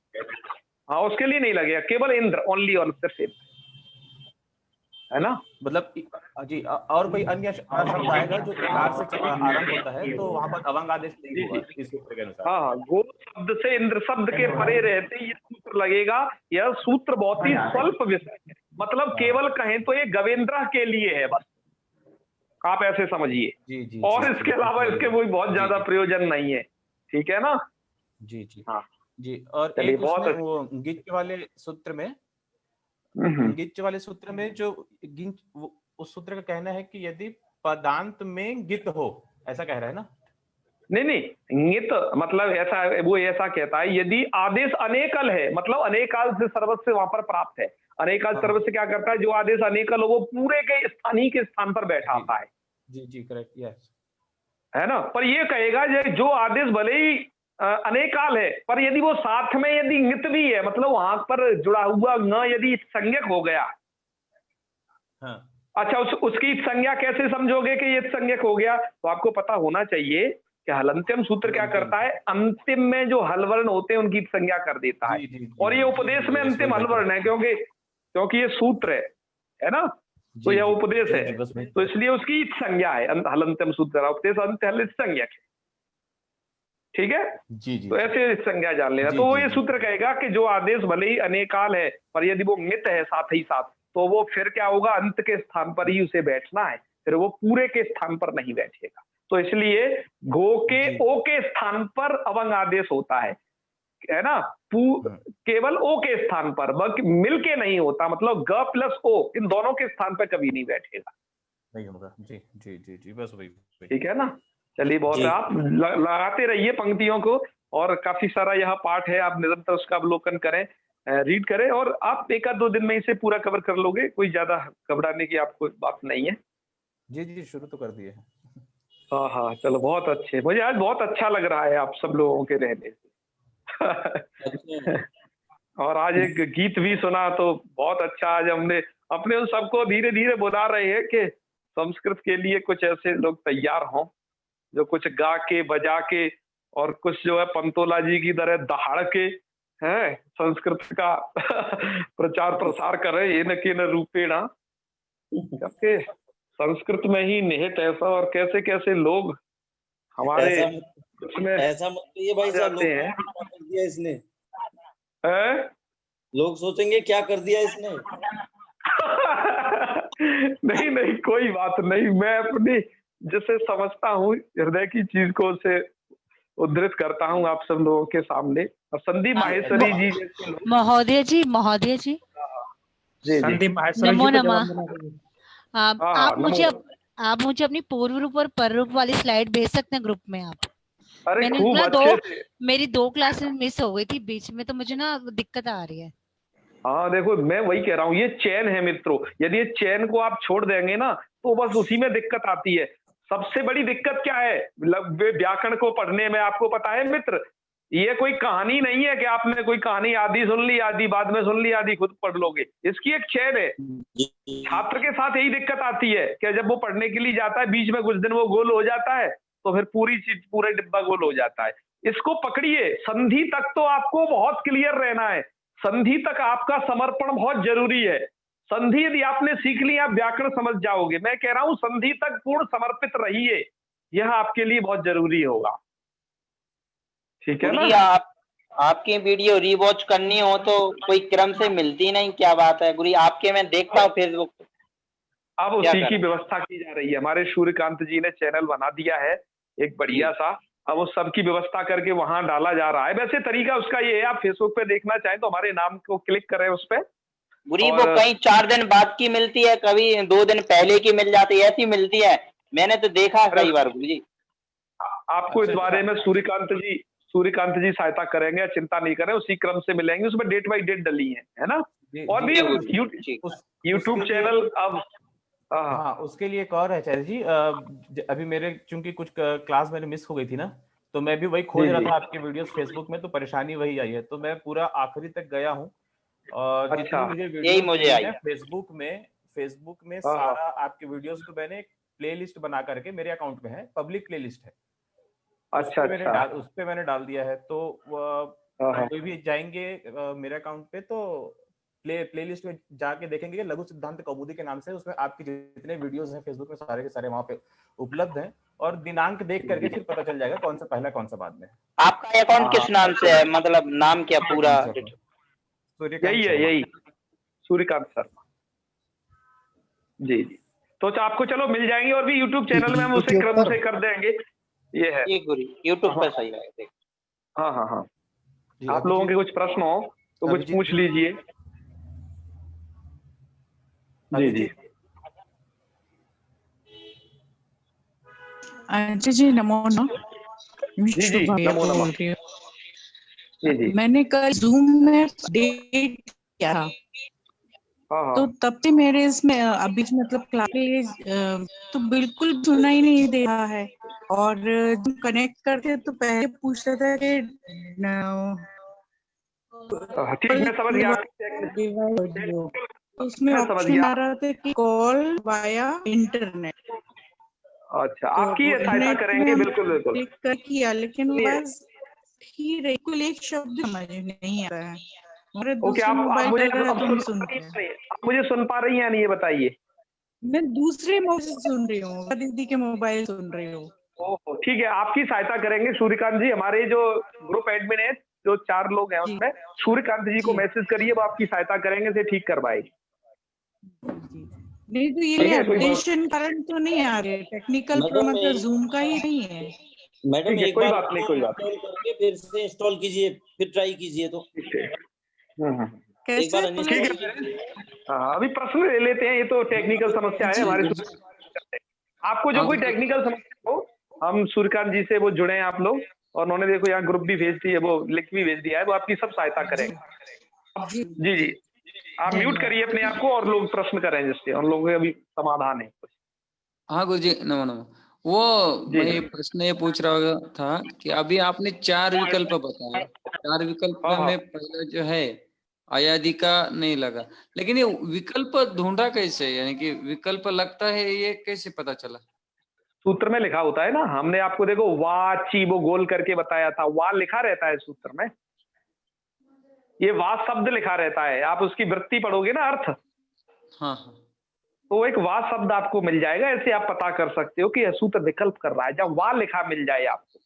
हाँ, उसके लिए नहीं लगेगा, केवल इंद्र, ओनली ऑन सिर्फ, है ना। मतलब जी और कोई अन्य शब्द आएगा जो इकार से आरंभ होता है तो वहां पर अवंग आदेश नहीं होगा इस सूत्र के अनुसार? हाँ, गो शब्द से इंद्र शब्द के परे रहते ये सूत्र लगेगा। यह सूत्र बहुत ही स्वल्प विषय है, मतलब केवल कहें तो ये गवेंद्र के लिए है, बस आप ऐसे समझिए। जी और इसके अलावा इसके कोई बहुत ज्यादा प्रयोजन नहीं है, ठीक है ना। जी हाँ जी। और चलिए, एक बहुत उसमें वो गिच वाले सूत्र में जो उस सूत्र का कहना है कि यदि पदांत में गित हो, ऐसा कह रहा है ना? नहीं, नित मतलब ऐसा, वो ऐसा कहता है यदि आदेश अनेकल है, मतलब अनेकाल से सर्वस्व वहां पर प्राप्त है। अनेकाल सर्वस्व क्या करता है, जो आदेश अनेकल हो वो पूरे के स्थान ही के स्थान पर बैठा आता है। जी करेक्ट, यस, है ना। पर ये कहेगा जो आदेश भले ही अनेकाल है, पर यदि वो साथ में यदि नित भी है, मतलब वहां पर जुड़ा हुआ न यदि संज्ञक हो गया। हाँ। अच्छा, उसकी संज्ञा कैसे समझोगे कि ये संज्ञक हो गया? तो आपको पता होना चाहिए कि हलंत्यम सूत्र क्या करता है, अंतिम में जो हल वर्ण होते हैं उनकी संज्ञा कर देता है। और ये उपदेश में अंतिम हल वर्ण है, क्योंकि ये सूत्र है ना, तो यह उपदेश है, तो इसलिए उसकी संज्ञा है हलंत्यम सूत्र, उपदेश अंत हल संज्ञक है, ठीक है। जी तो ऐसे संज्ञा जान लेना। तो वो ये सूत्र कहेगा कि जो आदेश भले ही अनेकाल है, पर यदि वो मित है साथ ही साथ, तो वो फिर क्या होगा, अंत के स्थान पर ही उसे बैठना है, फिर वो पूरे के स्थान पर नहीं बैठेगा। तो इसलिए गो के ओ के स्थान पर अवंग आदेश होता है ना, केवल ओ के स्थान पर, बल्कि मिल के नहीं होता, मतलब ग प्लस ओ इन दोनों के स्थान पर कभी नहीं बैठेगा, नहीं होगा। जी बस वही, ठीक है ना। चलिए, बहुत है, आप लगाते रहिए पंक्तियों को, और काफी सारा यह पाठ है, आप निरंतर उसका अवलोकन करें। रीड करें, और आप 1-2 दिन में इसे पूरा कवर कर लोगे, कोई ज्यादा घबराने की आपको बात नहीं है। जी जी, शुरू तो कर दिए हैं। हाँ हाँ, चलो बहुत अच्छे, मुझे आज बहुत अच्छा लग रहा है आप सब लोगों के रहने से। और आज एक गीत भी सुना तो बहुत अच्छा, आज हमने अपने उन सबको धीरे धीरे बुला रहे हैं कि संस्कृत के लिए कुछ ऐसे लोग तैयार हों जो कुछ गा के बजा के और कुछ जो है पंतोला जी की तरह दहाड़ के हैं संस्कृत का प्रचार प्रसार करें, ये न कि न रूपेणा, क्योंकि संस्कृत में ही निहित ऐसा और कैसे कैसे लोग हमारे उसमें ऐसा मत कहिए भाई साहब, जाते हैं। क्या कर दिया इसने, हैं? लोग सोचेंगे क्या कर दिया इसने। नहीं नहीं, कोई बात नहीं, मैं अपनी जिसे समझता हूँ हृदय की चीज को उसे उद्धृत करता हूँ आप सब लोगों के सामने। और संदीप माहेश्वरी जी जैसे लोग, महोदय जी, महोदय जी, जी जी, संदीप माहेश्वरी नमो जी को नमः। जवाब देना चाहिए। आप हाँ आप नमो। आप मुझे अपनी पूर्व रूप और पर रूप वाली स्लाइड भेज सकते हैं ग्रुप में आप। अरे मैंने खूब ना अच्छे से। मेरी 2 क्लासेस मिस हो गई थी बीच में, तो मुझे ना दिक्कत आ रही है। हाँ देखो, मैं वही कह रहा हूँ, ये चैन है मित्रों, यदि ये चैन को आप छोड़ देंगे ना तो बस उसी में दिक्कत आती है। सबसे बड़ी दिक्कत क्या है व्याकरण को पढ़ने में, आपको पता है मित्र, ये कोई कहानी नहीं है कि आपने कोई कहानी आधी सुन ली, आधी बाद में सुन ली, आधी खुद पढ़ लोगे। इसकी एक चैन है। छात्र के साथ यही दिक्कत आती है कि जब वो पढ़ने के लिए जाता है, बीच में कुछ दिन वो गोल हो जाता है, तो फिर पूरी चीज पूरा डिब्बा गोल हो जाता है। इसको पकड़िए, संधि तक तो आपको बहुत क्लियर रहना है, संधि तक आपका समर्पण बहुत जरूरी है। संधि यदि आपने सीख ली, आप व्याकरण समझ जाओगे। मैं कह रहा हूं संधि तक पूर्ण समर्पित रहिए, यह आपके लिए बहुत जरूरी होगा। ठीक है गुरुजी, ना? आपकी वीडियो रीवॉच करनी हो तो कोई क्रम से मिलती नहीं, क्या बात है गुरुजी? आपके मैं देखता हूँ फेसबुक पे। अब उसी की व्यवस्था की जा रही है, हमारे सूर्यकांत जी ने चैनल बना दिया है एक बढ़िया सा, अब वो सबकी व्यवस्था करके वहां डाला जा रहा है। वैसे तरीका उसका ये है, आप फेसबुक पे देखना चाहें तो हमारे नाम को क्लिक करें उस पे। गुरुजी वो कहीं 4 दिन बाद की मिलती है, कभी 2 दिन पहले की मिल जाती है, ऐसी मिलती है, मैंने तो देखा कई बार गुरुजी। आपको इस बारे में सूर्यकांत जी सहायता करेंगे, चिंता नहीं करें, उसी क्रम से मिलेंगे, उसमें डेट बाई डेट डली है ना? और भी यूट्यूब चैनल अब हाँ, उसके लिए एक और है चार्य जी, अभी मेरे चूंकि कुछ क्लास मैंने मिस हो गई थी ना, तो मैं भी वही खोज रहा था आपके वीडियोस फेसबुक में, तो परेशानी वही आई है, तो मैं पूरा आखिरी तक गया हूँ और जितनी मुझे वीडियोस आई है फेसबुक में सारा आपके वीडियोस को मैंने एक प्लेलिस्ट बना करके मेरे अकाउंट में है, पब्लिक प्लेलिस्ट है। अच्छा, उस पे मैंने डाल दिया है, तो कोई भी जाएंगे मेरे अकाउंट पे तो प्लेलिस्ट में जाके देखेंगे लघु सिद्धांत कौमुदी के नाम से, उसमें आपके जितने वीडियोस हैं फेसबुक में सारे के सारे वहां पे उपलब्ध हैं, और दिनांक देख करके फिर पता चल जाएगा कौन सा पहला कौन सा बाद में। आपका अकाउंट किस नाम से है, मतलब नाम क्या पूरा? यही सूर्यकांत शर्मा जी जी। तो आपको चलो मिल जाएंगे, और भी यूट्यूब चैनल में हम उसे क्रम से कर देंगे। ये है यूट्यूब पर सही है। हाँ हाँ हाँ, आप लोगों के कुछ प्रश्न हो तो कुछ पूछ लीजिए। जी जी जी नमो नमः। जी नमो नमः। जी मैंने कल जूम में अपडेट किया था, तो तब से मेरे इसमें अभी मतलब क्लास के लिए तो बिल्कुल सुना ही नहीं दे रहा है, और जब कनेक्ट करते तो पहले पूछता था कि ठीक, मैं समझ गया। उसमें ऑप्शन आ रहा था कि कॉल वाया इंटरनेट। अच्छा, आपकी ये सहायता करेंगे, बिल्कुल बिल्कुल। क्लिक कर किया, लेकिन बस ही बिल्कुल एक शब्द समझ नहीं आता है। ओके, आप मुझे सुन पा रही हैं नहीं, ये बताइए। मैं दूसरे मोबाइल से सुन रही हूँ, दीदी के मोबाइल सुन रही हूँ। ओह ठीक है, आपकी सहायता करेंगे सूर्यकांत जी। हमारे जो ग्रुप एडमिन है, जो 4 लोग हैं उसमें, सूर्यकांत जी को मैसेज करिए, वो आपकी सहायता करेंगे, से ठीक करवाएगी। नहीं तो ये अपडेशन कारण तो नहीं आ रहे, टेक्निकल मतलब जूम का ही नहीं है मैडम। एक कोई बात नहीं, कोई बात नहीं, करके फिर से इंस्टॉल कीजिए, फिर ट्राई कीजिए तो कैसे? हाँ, अभी प्रश्न ले लेते हैं, ये तो टेक्निकल समस्या है हमारे। आपको जो कोई टेक्निकल समस्या हो, हम सूर्यकांत जी से वो जुड़े हैं आप लोग, और उन्होंने देखो यहाँ ग्रुप भी भेज दी है, वो लिंक भी भेज दिया है, वो आपकी सब सहायता करेंगे। जी जी, आप म्यूट करिए अपने आप को और लोग प्रश्न करें जिससे उन लोगों के अभी समाधान है। हाँ गुरुजी, नमो नमो। वो जी। मैं ये प्रश्न ये पूछ रहा था कि अभी आपने 4 विकल्प बताया, 4 विकल्प हाँ, हाँ। में पहला जो है अयादि का नहीं लगा, लेकिन ये विकल्प ढूंढा कैसे, यानी कि विकल्प लगता है ये कैसे पता चला? सूत्र में लिखा होता है ना, हमने आपको देखो वाची वो गोल करके बताया था, वा लिखा रहता है सूत्र में, ये वा शब्द लिखा रहता है, आप उसकी वृत्ति पढ़ोगे ना अर्थ, हाँ हाँ, तो एक वा शब्द आपको मिल जाएगा, ऐसे आप पता कर सकते हो कि यह सूत्र विकल्प कर रहा है, जब वा लिखा मिल जाए आपको।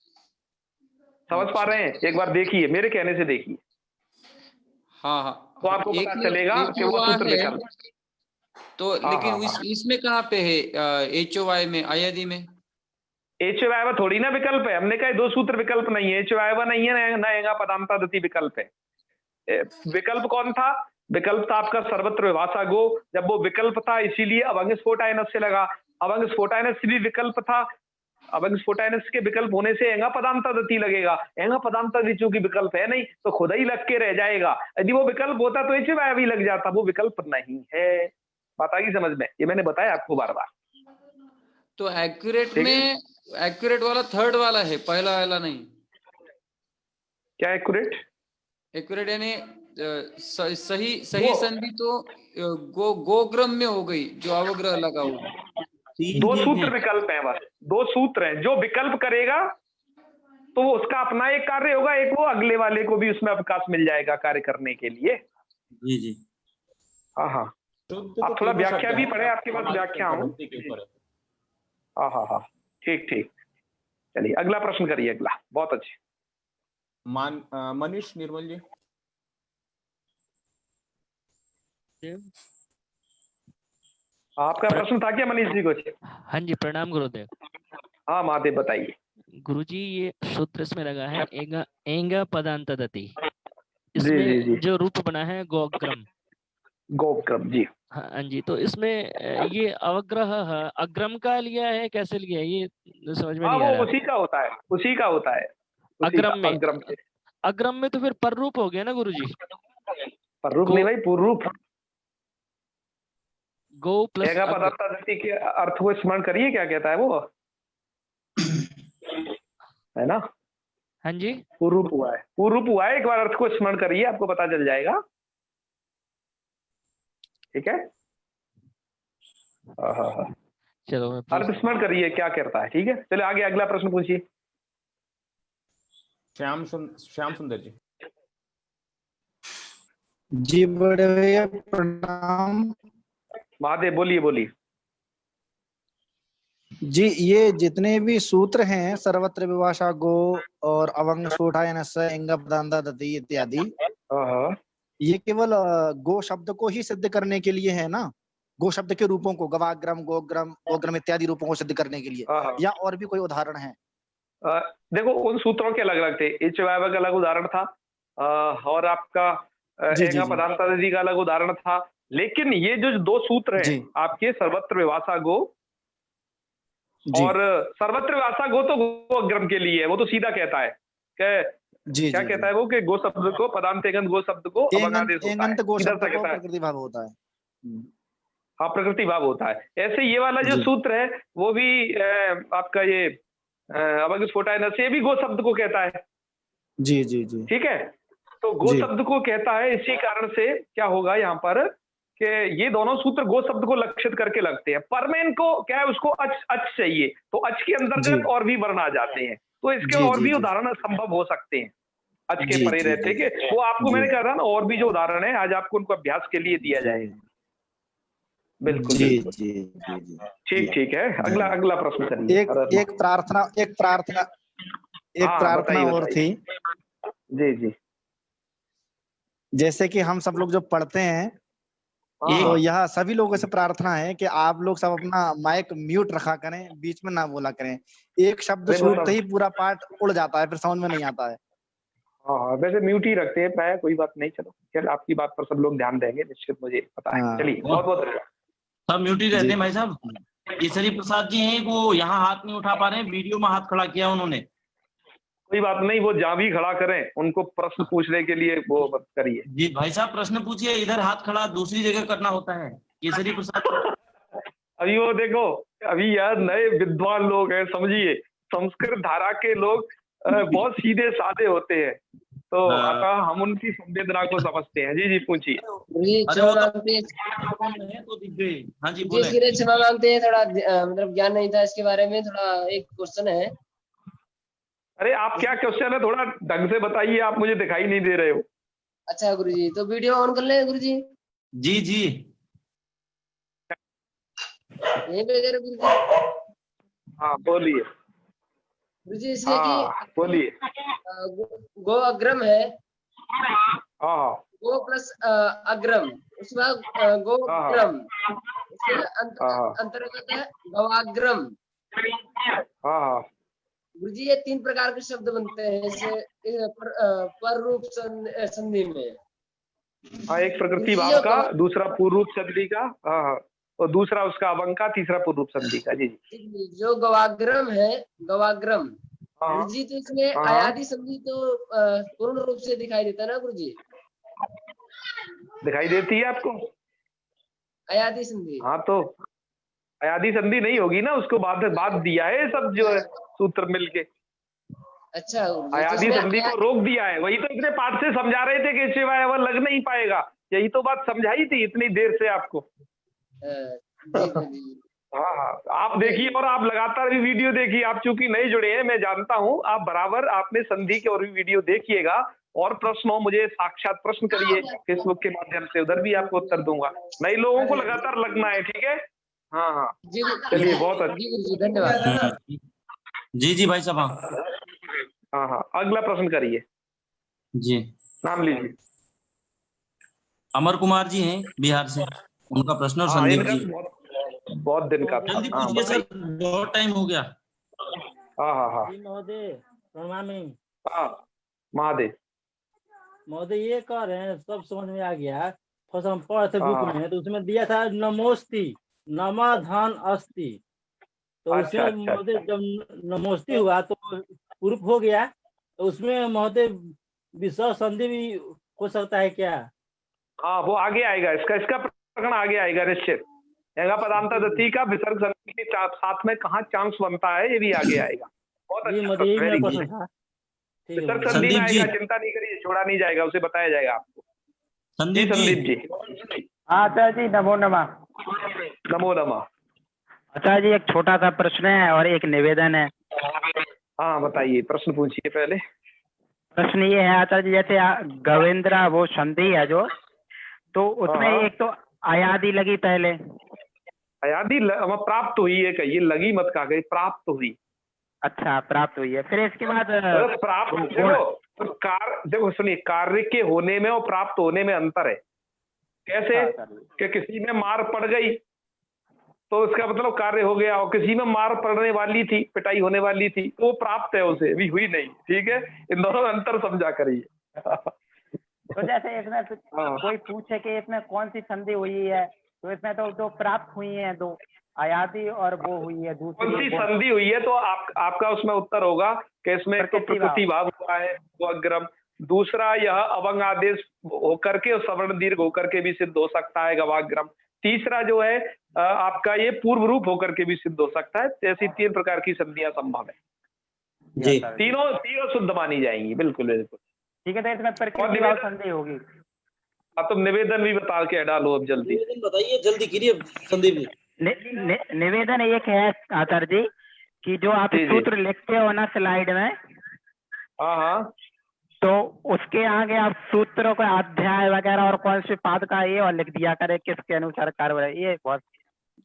समझ पा रहे हैं? एक बार देखिए, मेरे कहने से देखिए, हाँ हाँ, तो आपको एक पता चलेगा कि वो सूत्र है, विकल्प। तो हाँ, लेकिन हाँ, हाँ। इसमें कहाँ पे है HOY में, अयादि में? HOY थोड़ी ना विकल्प है, हमने कहा 2 सूत्र विकल्प नहीं है, HOY नहीं है ना एंगा पदांतादति विकल्प है। विकल्प कौन था? विकल्प था आपका सर्वत्र विभाषा गो, जब वो विकल्प था इसीलिए अभंग स्फोटायनस से लगा, अभंग स्फोटायनस भी विकल्प था, अभंग स्फोटायनस के विकल्प होने से एंगा पदांतादति लगेगा, एंगा पदांतादति चूंकि विकल्प है नहीं तो खुद ही लग के रह जाएगा, यदि वो विकल्प होता तो HOY भी लग जाता, वो विकल्प नहीं है। बात आ गई समझ में? ये मैंने बताया आपको बार बार। तो एक्यूरेट में एक्यूरेट वाला थर्ड वाला है, पहला वाला नहीं। क्या एक्यूरेट? एक्यूरेट यानी सही संधि तो गोग्रम में हो गई, जो अवग्रह लगा हुआ। 2 सूत्र विकल्प है, बस 2 सूत्र हैं, जो विकल्प करेगा तो वो उसका अपना एक कार्य होगा, एक वो अगले वाले को भी उसमें अवकाश मिल जाएगा कार्य करने के लिए। जी जी, हाँ हाँ, आप थोड़ा व्याख्या भी पढ़े, आपके पास व्याख्या हो। हाँ हाँ हाँ, ठीक ठीक, चलिए अगला प्रश्न करिए, अगला। बहुत अच्छे। मनीष निर्मल जी। आपका प्रश्न था क्या मनीष जी कुछ? हाँ जी, प्रणाम गुरुदेव। हाँ महादेव, बताइए। गुरुजी, ये सूत्र इसमें लगा है एंगा पदांतदति, जी जी इसमें जी, जो रूप बना है गोग्रम। गोक्रम जी। हाँ जी, तो इसमें ये अवग्रह अग्रम का लिया है, कैसे लिया है ये समझ में हाँ, नहीं आ वो रहा। उसी का होता है, उसी का होता है, अग्रम में, अग्रम से। अग्रम में तो फिर पर रूप हो गया ना गुरुजी। पर रूप नहीं भाई, पूर्व रूप। गो प्लस एंगा पदांतादति के अर्थ को स्मरण करिए, क्या कहता है वो, है ना? हाँ जी, पूर्व रूप हुआ है, पूर्व रूप हुआ है, एक बार अर्थ को स्मरण करिए, आपको पता चल जाएगा। ठीक है, हाँ हाँ हाँ, चलो मैं अर्थ स्मरण करिए क्या कहता है। ठीक है, चलिए आगे अगला प्रश्न पूछिए। श्याम सुंदर जी। जी बड़े भैया प्रणाम। महादेव, बोलिए बोलिए। जी, ये जितने भी सूत्र हैं, सर्वत्र विभाषा गो और अवंग स्फोटायनस एंगा पदांतादति इत्यादि, ये केवल गो शब्द को ही सिद्ध करने के लिए है ना? गो शब्द के रूपों को, गवाग्रम, गोग्रम, गोग्रम इत्यादि रूपों को सिद्ध करने के लिए, या और भी कोई उदाहरण है? देखो, उन सूत्रों के अलग अलग थे, HOY का अलग उदाहरण था, और आपका एंगा पदांतादति का अलग उदाहरण था, लेकिन ये जो 2 सूत्र हैं आपके, सर्वत्र विभाषा गो और सर्वत्र विभाषा गो, तो गो अग्रम के लिए है, वो तो सीधा कहता है कि क्या कहता है वो, कि गो शब्द को पदांतेगंत गो शब्द को अवगादेश होता है, सीधा सा कहता है, प्रकृति भाव होता है। हाँ, प्रकृति भाव होता है। ऐसे ये वाला जो सूत्र है वो भी आपका ये अवंग स्फोटायनस, ये भी गो शब्द को कहता है। जी जी जी, ठीक है, तो गो शब्द को कहता है, इसी कारण से क्या होगा यहाँ पर कि ये दोनों सूत्र गो शब्द को लक्षित करके लगते हैं। पर में इनको क्या है, उसको अच चाहिए, तो अच के अंतर्गत और भी वर्ण आ जाते हैं, तो इसके और भी उदाहरण संभव हो सकते हैं अच के परे रहते कि वो आपको मैंने कहा था ना, और भी जो उदाहरण है आज आपको उनको अभ्यास के लिए दिया जाएगा। बिल्कुल जी बिल्कुल, जी जी जी, ठीक है, अगला प्रश्न करिए। एक प्रार्थना और थी। जी जी, जैसे कि हम सब लोग जो पढ़ते हैं, तो यह सभी लोगों से प्रार्थना है कि आप लोग सब अपना माइक म्यूट रखा करें, बीच में ना बोला करें। एक शब्द छूटते ही पूरा पाठ उड़ जाता है, फिर समझ में नहीं आता है। हाँ, वैसे म्यूट ही रखते हैं, मैं कोई बात नहीं, चलो खैर आपकी बात पर सब लोग ध्यान देंगे निश्चित, मुझे पता है। चलिए, बहुत बहुत सब म्यूट ही रहते हैं भाई साहब। केसरी प्रसाद जी हैं, वो यहाँ हाथ नहीं उठा पा रहे हैं, वीडियो में हाथ खड़ा किया उन्होंने। कोई बात नहीं, वो जहाँ भी खड़ा करें उनको प्रश्न पूछने के लिए वो मत करिए। जी भाई साहब प्रश्न पूछिए, इधर हाथ खड़ा दूसरी जगह करना होता है। केसरी प्रसाद अभी वो देखो, अभी यार नए विद्वान लोग हैं, समझिए संस्कृत धारा के लोग बहुत सीधे साधे होते हैं, तो अतः हम उनकी संवेदना को समझते हैं। जी पूछिए। क्षमा मांगते हैं तो दिख गए। हाँ जी बोले। क्षमा मांगते हैं, थोड़ा मतलब ज्ञान नहीं था इसके बारे में, थोड़ा एक क्वेश्चन है। अरे आप क्या क्वेश्चन है, थोड़ा ढंग से बताइए, आप मुझे दिखाई नहीं दे रहे हो। अच्छा गुरुजी, तो वीडियो ऑन कर लें गुरुजी। जी जी यहीं पे करें गुरुजी। हाँ बोलिए गुरुजी, इसलिए कि बोलिए। गो अग्रम है, हाँ गो प्लस अग्रम, उसके बाद गो अग्रम, उसके अंतर्गत है गवाग्रम। हाँ गुरुजी, ये 3 प्रकार के शब्द बनते हैं इसे पर रूप संधि में। हाँ, एक प्रकृति भाव का, दूसरा पूर्व रूप संधि का, हाँ, और दूसरा उसका अवंग का, तीसरा पूर्व रूप संधि का। जी जो गवाग्रम है, गवाग्रम गुरुजी, तो इसमें अयादि संधि तो पूर्ण रूप से दिखाई देता है ना गुरुजी? दिखाई देती है आपको अयादि संधि? हाँ, तो अयादि संधि नहीं होगी ना, उसको बाद दिया है सब जो है सूत्र मिलके। अच्छा, अयादि संधि को रोक दिया है, वही तो इतने पाठ से समझा रहे थे कि शिवाय वह लग नहीं पाएगा, यही तो बात समझाई थी इतनी देर से आपको। हाँ, आप देखिए, और आप लगातार भी वीडियो देखिए, आप चूंकि नहीं जुड़े हैं, मैं जानता हूँ, आप बराबर आपने संधि के और भी वीडियो देखिएगा, और प्रश्न हो मुझे साक्षात प्रश्न करिए फेसबुक के माध्यम से, उधर भी आपको उत्तर दूंगा। नए लोगों को लगातार लगना है, ठीक है? हाँ चलिए, बहुत अच्छा, धन्यवाद। जी भाई साहब। हाँ, अगला प्रश्न करिए। जी नाम लीजिए। अमर कुमार जी हैं बिहार से, उनका प्रश्न और संदीप जी। बहुत दिन का था। जल्दी पूछिए सर, बहुत टाइम हो गया। हाँ महोदय प्रणामी। महादेव महोदय, ये कह रहे हैं, सब समझ में आ गया, फर्स्ट हम पढ़े थे बुक में, तो उसमें दिया था नमोस्ति नमाधान अस्ति, तो उसमें महोदय जब नमोस्ति हुआ तो पूर्व हो गया, तो उसमें महोदय विसर्ग संधि भी हो सकता है क्या? हाँ, वो आगे आएगा, इसका प्रकरण आगे आएगा निश्चित। पदांता दत्ती का विसर्ग संधि के साथ में कहाँ चांस बनता है, ये भी आगे आएगा। बहुत अच्छा, वेरी गुड। विसर्ग संधि में आएगा, चिंता नहीं करिए, छोड़ा नहीं जाएगा, उसे बताया जाएगा आपको। संदीप जी। आचार्य जी नमो नमः। नमो नमः। आचार्य जी, एक छोटा सा प्रश्न है और एक निवेदन है। हाँ बताइए, प्रश्न पूछिए पहले। प्रश्न ये है आचार्य जी, जैसे गवेंद्रा वो संधि है जो, तो उसमें एक तो अयादि लगी पहले, अयादि प्राप्त हुई है, कहिए लगी मत कहा गई, प्राप्त हुई। अच्छा, प्राप्त हुई है, फिर इसके बाद प्राप्त देखो सुनिए, कार्य के होने में और प्राप्त होने में अंतर है। कैसे कि किसी में मार पड़ गई तो उसका मतलब कार्य हो गया, और किसी में मार पड़ने वाली थी, पिटाई होने वाली थी, तो वो प्राप्त है, उसे भी हुई नहीं। ठीक है, इन दोनों में अंतर समझा करिए। तो जैसे इसमें कोई पूछे कि इसमें कौन सी संधि हुई है, तो इसमें तो दो प्राप्त हुई है, दो अयादि और वो हुई है दूसरी। कौन सी संधि हुई है, तो आपका उसमें उत्तर होगा कि इसमें तो प्रकृति भाव हुआ है, वो अग्रम, दूसरा यह अवंग आदेश होकर के और सवर्ण दीर्घ होकर के भी सिद्ध हो सकता है गवाग्रम, तीसरा जो है आपका ये पूर्व रूप होकर के भी सिद्ध हो सकता है। ऐसी 3 प्रकार की संधियां संभव है जी, तीनों शुद्ध मानी जाएंगी। बिल्कुल बिल्कुल ठीक है, तो इसमें प्रकृति भाव संधि होगी। तुम निवेदन भी बता के डालो अब जल्दी। बताइए, जल्दी कीजिए संदीप जी। निवेदन एक है आचार्य जी, कि जो आप सूत्र लिखते हो ना स्लाइड में, हाँ, तो उसके आगे आप सूत्रों का अध्याय वगैरह और कौन से पाद का ये और लिख दिया करे, किसके अनुसार कार्य, ये बहुत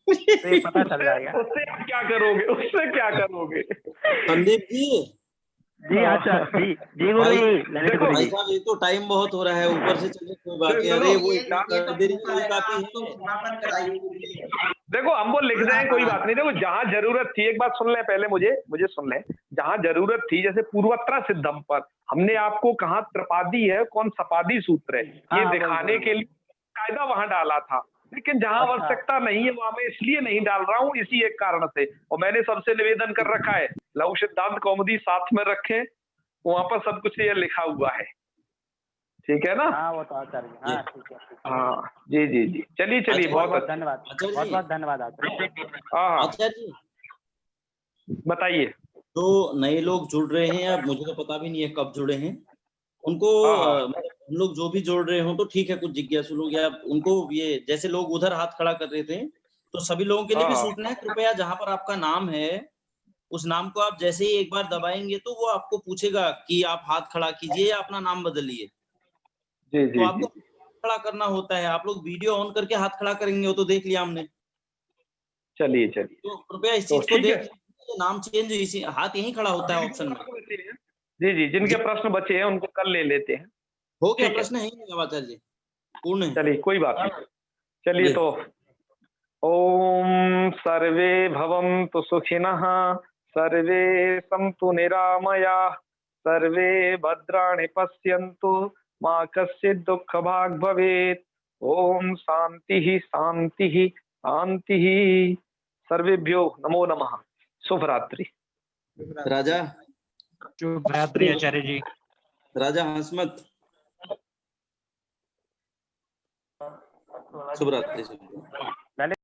तो ये पता चल जाएगा। उससे क्या करोगे संदीप जी? जी अच्छा, जी गुरु जी। देखो भाई साहब, ये तो टाइम बहुत हो रहा है, ऊपर से चले कोई बात नहीं। अरे वो देखो, हम वो लिख दें, कोई बात नहीं। देखो, जहां जरूरत थी, एक बात सुन लें पहले, मुझे सुन लें, जहां जरूरत थी, जैसे पूर्वत्र सिद्धम पर हमने आपको कहा त्रिपादी है, कौन सपादी सूत्र है, ये दिखाने के लिए कायदा वहां डाला था। लेकिन जहां आवश्यकता नहीं है वहां मैं इसलिए नहीं डाल रहा हूं, इसी एक कारण से। और मैंने सबसे निवेदन कर रखा है, लघु सिद्धांत कौमुदी साथ में रखें, वहां पर सब कुछ ये लिखा हुआ है, ठीक है ना? हाँ वो तो आचार्य जी, हाँ ठीक है ठीक है। हाँ जी जी जी, चलिए चलिए, बहुत बहुत बहुत अच्छा। धन्यवाद, बहुत बहुत धन्यवाद आचार्य। हाँ हाँ, आचार्य जी, बताइए। तो नए लोग जुड़ रहे हैं, अब मुझे तो पता भी नहीं है कब जुड़े हैं, उनको मतलब हम लोग जो भी जोड़ रहे हो तो ठीक है, कुछ जिज्ञासु लोग या उनको ये जैसे लोग उधर हाथ खड़ा कर रहे थे, तो सभी लोगों के लिए भी सूचना है, कृपया जहां पर आपका नाम है उस नाम को आप जैसे ही एक बार दबाएंगे तो वो आपको पूछेगा कि आप हाथ खड़ा कीजिए या अपना नाम बदलिए। जी तो आपको खड़ा करना होता है, आप लोग वीडियो ऑन करके हाथ खड़ा करेंगे, वो तो देख लिया हमने। चलिए चलिए, तो कृपया इस चीज को देख, नाम चेंज इसी हाथ यहीं खड़ा होता है ऑप्शन में। जी जी, जिनके प्रश्न बचे हैं उनको कल ले लेते हैं। हो गया, प्रश्न है ही नहीं आचार्य जी, पूर्ण है। चलिए कोई बात नहीं, चलिए तो ओम सर्वे भवन्तु सुखिनः, सर्वे सन्तु निरामयाः, सर्वे भद्राणि पश्यन्तु, मा कश्चित् दुःखभाग् भवेत्। ओम शांति शांति शांति। सर्वेभ्यो नमो नमः। शुभ रात्रि। राजा, शुभ रात्रि आचार्य जी। राजा हंसमत, शुभ रात्रि।